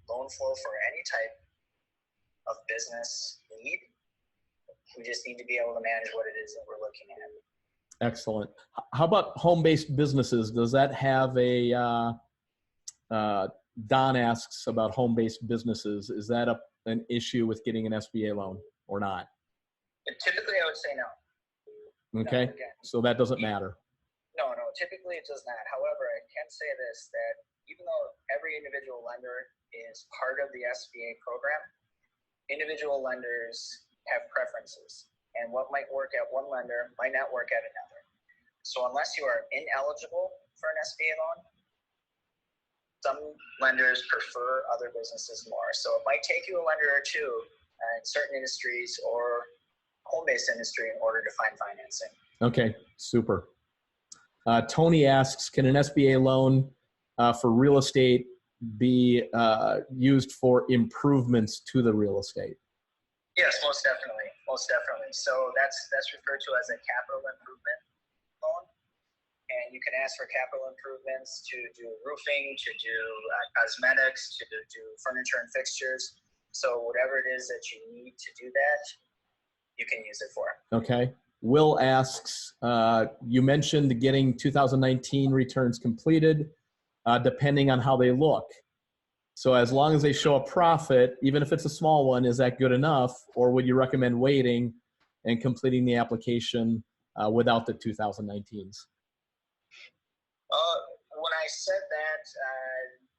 loan flow for any type of business need. We just need to be able to manage what it is that we're looking at. Excellent. How about home-based businesses? Does that have a, Don asks about home-based businesses. Is that an issue with getting an SBA loan or not? Typically, I would say no. Okay, no, so that doesn't matter. No, typically it does not. However, I can say this, that even though every individual lender is part of the SBA program, individual lenders have preferences. And what might work at one lender might not work at another. So unless you are ineligible for an SBA loan, some lenders prefer other businesses more. So it might take you a lender or two in certain industries or home-based industry in order to find financing. Okay, super. Tony asks, can an SBA loan for real estate be used for improvements to the real estate? Yes, most definitely. Most definitely. So that's referred to as a capital improvement loan. And you can ask for capital improvements to do roofing, to do cosmetics, to do furniture and fixtures. So whatever it is that you need to do that, you can use it for. Okay. Will asks, you mentioned getting 2019 returns completed, depending on how they look. So as long as they show a profit, even if it's a small one, is that good enough? Or would you recommend waiting and completing the application without the 2019s? When I said that,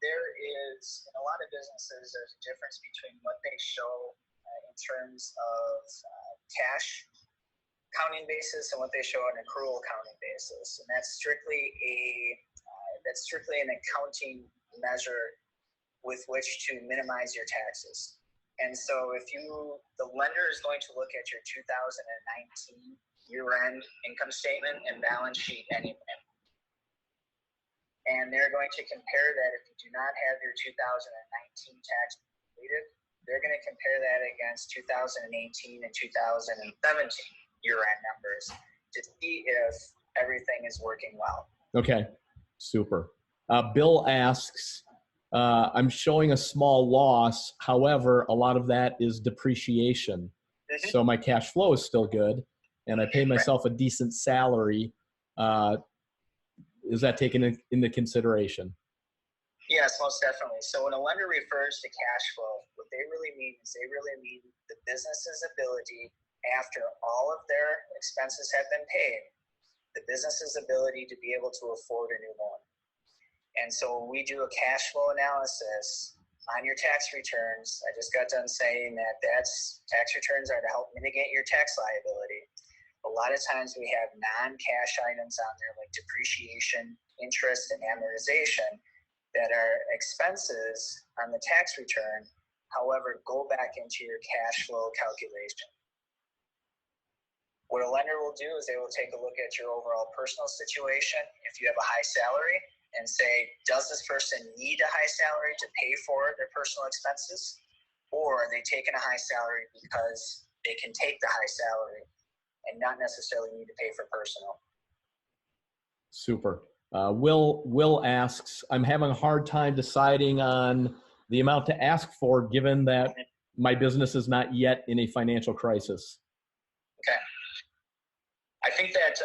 there is, in a lot of businesses, there's a difference between what they show in terms of cash counting basis and what they show on an accrual counting basis. And that's strictly an accounting measure with which to minimize your taxes. And so the lender is going to look at your 2019 year-end income statement and balance sheet anyway. And they're going to compare that. If you do not have your 2019 tax completed, they're going to compare that against 2018 and 2017 year-end numbers to see if everything is working well. Okay, super. Bill asks, I'm showing a small loss. However, a lot of that is depreciation. Mm-hmm. So my cash flow is still good, and I pay myself a decent salary. Is that taken into consideration? Yes, most definitely. So when a lender refers to cash flow, what they really mean is they really mean the business's ability, after all of their expenses have been paid, the business's ability to be able to afford a new loan. And so when we do a cash flow analysis on your tax returns, I just got done saying that tax returns are to help mitigate your tax liability. A lot of times we have non-cash items on there like depreciation, interest, and amortization that are expenses on the tax return, however, go back into your cash flow calculation. What a lender will do is they will take a look at your overall personal situation. If you have a high salary, and say, does this person need a high salary to pay for their personal expenses? Or are they taking a high salary because they can take the high salary and not necessarily need to pay for personal? Super. Will asks, I'm having a hard time deciding on the amount to ask for given that my business is not yet in a financial crisis. Okay. I think that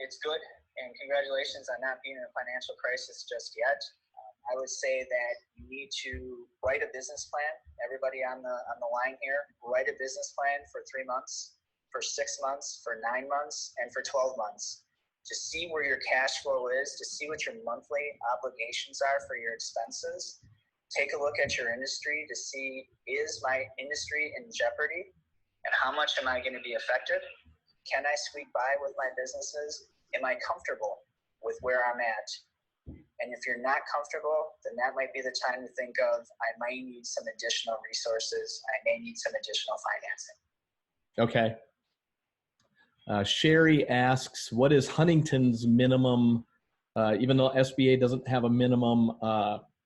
it's good, and congratulations on not being in a financial crisis just yet. I would say that you need to write a business plan. Everybody on the line here, write a business plan for 3 months, for 6 months, for 9 months, and for 12 months to see where your cash flow is, to see what your monthly obligations are for your expenses. Take a look at your industry to see, is my industry in jeopardy, and how much am I going to be affected? Can I squeak by with my businesses? Am I comfortable with where I'm at? And if you're not comfortable, then that might be the time to think of, I might need some additional resources. I may need some additional financing. Okay. Sherry asks, what is Huntington's minimum, even though SBA doesn't have a minimum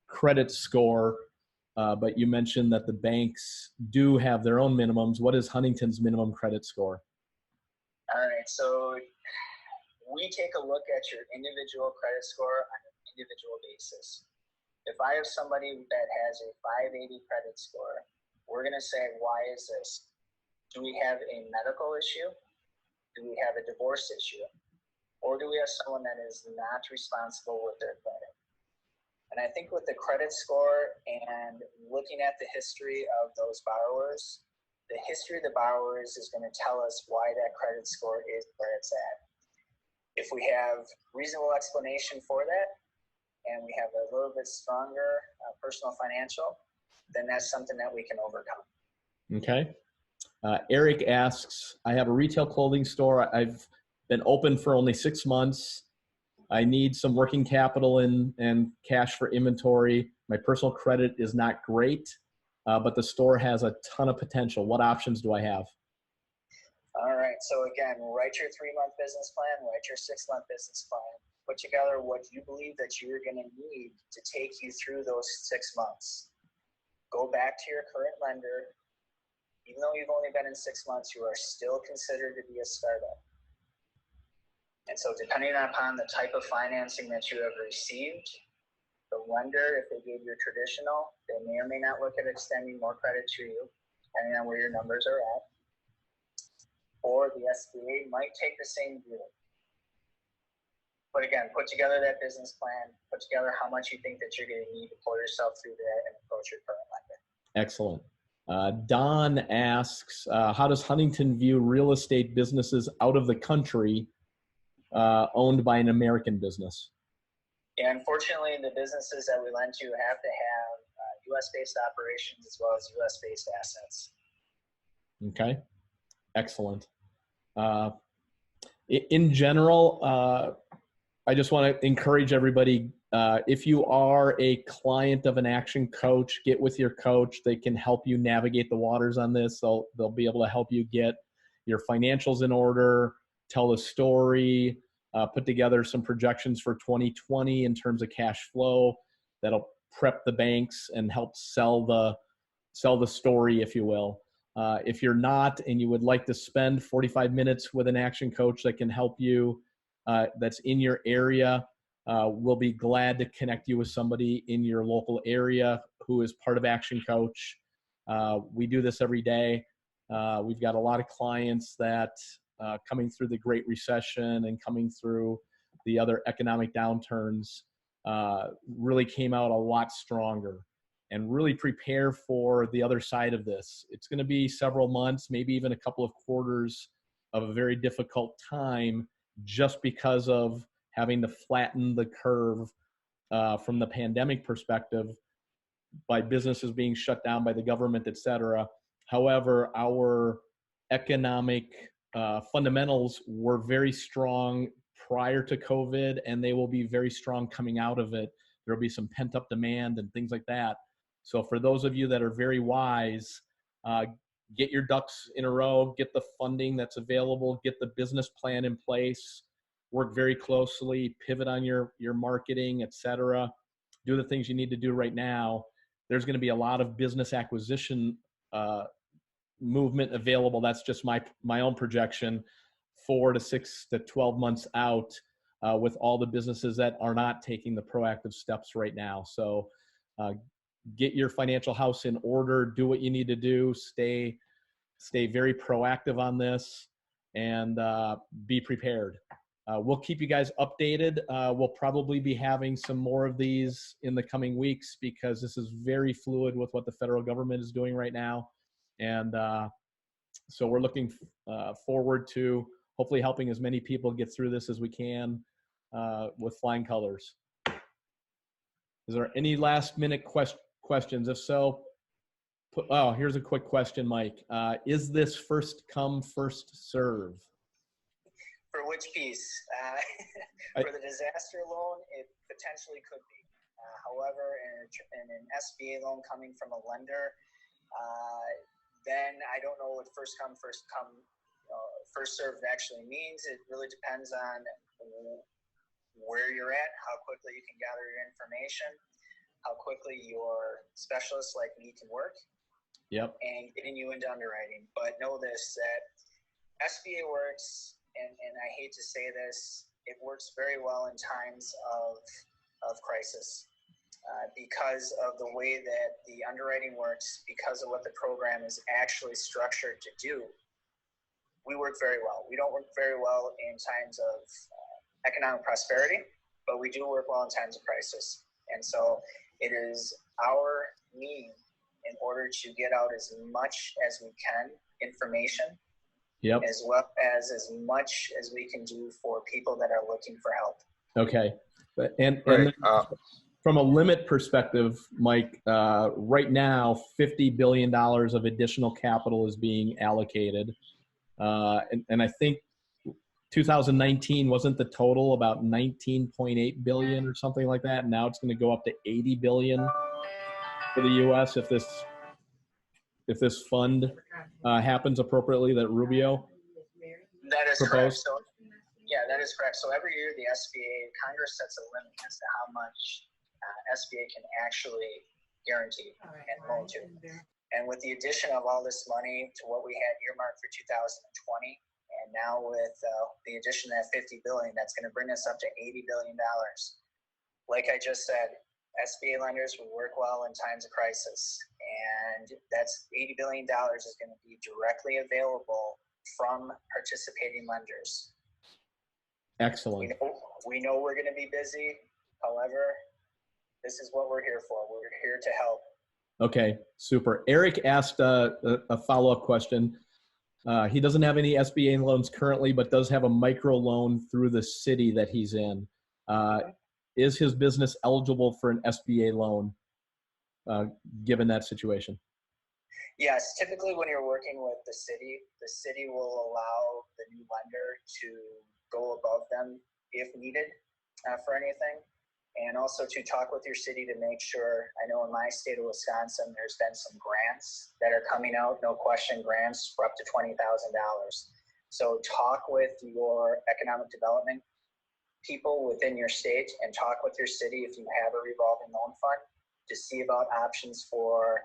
credit score, but you mentioned that the banks do have their own minimums. What is Huntington's minimum credit score? All right, so we take a look at your individual credit score on an individual basis. If I have somebody that has a 580 credit score, we're going to say, why is this? Do we have a medical issue? Do we have a divorce issue? Or do we have someone that is not responsible with their credit? And I think with the credit score and looking at the history of those borrowers, the history of the borrowers is going to tell us why that credit score is where it's at. If we have reasonable explanation for that, and we have a little bit stronger personal financial, then that's something that we can overcome. Okay. Eric asks, I have a retail clothing store. I've been open for only 6 months. I need some working capital and cash for inventory. My personal credit is not great, but the store has a ton of potential. What options do I have? All right. So again, write your 3-month business plan, write your 6-month business plan, put together what you believe that you're going to need to take you through those 6 months. Go back to your current lender. Even though you've only been in 6 months, you are still considered to be a startup. And so depending upon the type of financing that you have received, the lender, if they gave you a traditional, they may or may not look at extending more credit to you, depending on where your numbers are at. Or the SBA might take the same view. But again, put together that business plan, put together how much you think that you're going to need to pull yourself through that and approach your current lender. Excellent. Don asks, how does Huntington view real estate businesses out of the country owned by an American business? Yeah, unfortunately, the businesses that we lend to have to have U.S.-based operations as well as U.S.-based assets. Okay, excellent. In general, I just want to encourage everybody, if you are a client of an Action Coach, get with your coach. They can help you navigate the waters on this. They'll be able to help you get your financials in order, tell a story, put together some projections for 2020 in terms of cash flow. That'll prep the banks and help sell the story, if you will. If you're not and you would like to spend 45 minutes with an Action Coach that can help you, that's in your area, we'll be glad to connect you with somebody in your local area who is part of Action Coach. We do this every day. We've got a lot of clients that coming through the Great Recession and coming through the other economic downturns really came out a lot stronger and really prepare for the other side of this. It's going to be several months, maybe even a couple of quarters of a very difficult time just because of having to flatten the curve from the pandemic perspective by businesses being shut down by the government, et cetera. However, our economic fundamentals were very strong prior to COVID, and they will be very strong coming out of it. There will be some pent-up demand and things like that. So for those of you that are very wise, get your ducks in a row, get the funding that's available, get the business plan in place, work very closely, pivot on your marketing, et cetera. Do the things you need to do right now. There's going to be a lot of business acquisition movement available. That's just my own projection, 4 to 6 to 12 months out with all the businesses that are not taking the proactive steps right now. So get your financial house in order, do what you need to do, stay very proactive on this, and be prepared. We'll keep you guys updated. We'll probably be having some more of these in the coming weeks because this is very fluid with what the federal government is doing right now. And so we're looking forward to hopefully helping as many people get through this as we can with flying colors. Is there any last minute questions? If so, here's a quick question, Mike. Is this first come, first serve? For which piece? For the disaster loan, it potentially could be. However, in an SBA loan coming from a lender, then I don't know what first come, first served actually means. It really depends on where you're at, how quickly you can gather your information, how quickly your specialists like me can work, and getting you into underwriting. But know this, that SBA works, and I hate to say this, it works very well in times of crisis. Because of the way that the underwriting works, because of what the program is actually structured to do, we work very well. We don't work very well in times of economic prosperity, but we do work well in times of crisis. And so it is our need, in order to get out as much as we can information Yep. as well as much as we can do for people that are looking for help. Okay. And Greg, from a limit perspective, Mike, right now, $50 billion of additional capital is being allocated. And I think 2019 wasn't the total about 19.8 billion or something like that. Now it's going to go up to 80 billion for the U.S. if this fund happens appropriately that Rubio That is correct. proposed. So, yeah, that is correct. So every year the SBA, Congress sets a limit as to how much SBA can actually guarantee and loan to. And with the addition of all this money to what we had earmarked for 2020, and now with the addition of that 50 billion, that's going to bring us up to $80 billion. Like I just said, SBA lenders will work well in times of crisis, and that's $80 billion is going to be directly available from participating lenders. Excellent. We know we're going to be busy. However, this is what we're here for. We're here to help. Okay, super. Eric asked a follow-up question. He doesn't have any SBA loans currently, but does have a micro loan through the city that he's in. Is his business eligible for an SBA loan, given that situation? Yes, typically when you're working with the city will allow the new lender to go above them if needed for anything. And also to talk with your city to make sure, I know in my state of Wisconsin, there's been some grants that are coming out, no question grants for up to $20,000. So talk with your economic development people within your state and talk with your city if you have a revolving loan fund to see about options for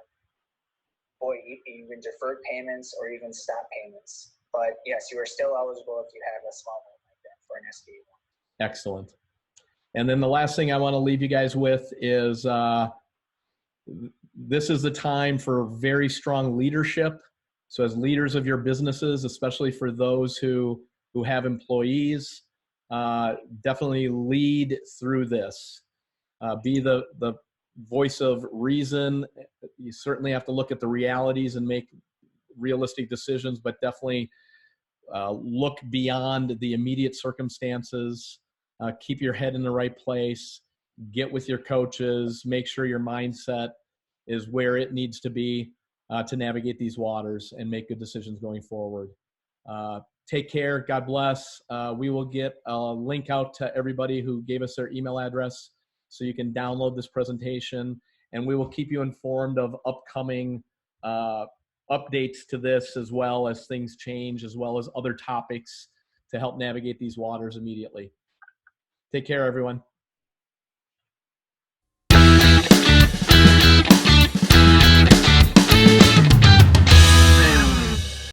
even deferred payments or even stop payments. But yes, you are still eligible if you have a small loan like that for an SBA loan. Excellent. And then the last thing I want to leave you guys with is this is the time for very strong leadership. So as leaders of your businesses, especially for those who have employees, definitely lead through this. Be the voice of reason. You certainly have to look at the realities and make realistic decisions, but definitely look beyond the immediate circumstances. Keep your head in the right place. Get with your coaches. Make sure your mindset is where it needs to be to navigate these waters and make good decisions going forward. Take care. God bless. We will get a link out to everybody who gave us their email address so you can download this presentation, and we will keep you informed of upcoming updates to this as well as things change, as well as other topics to help navigate these waters immediately. Take care, everyone.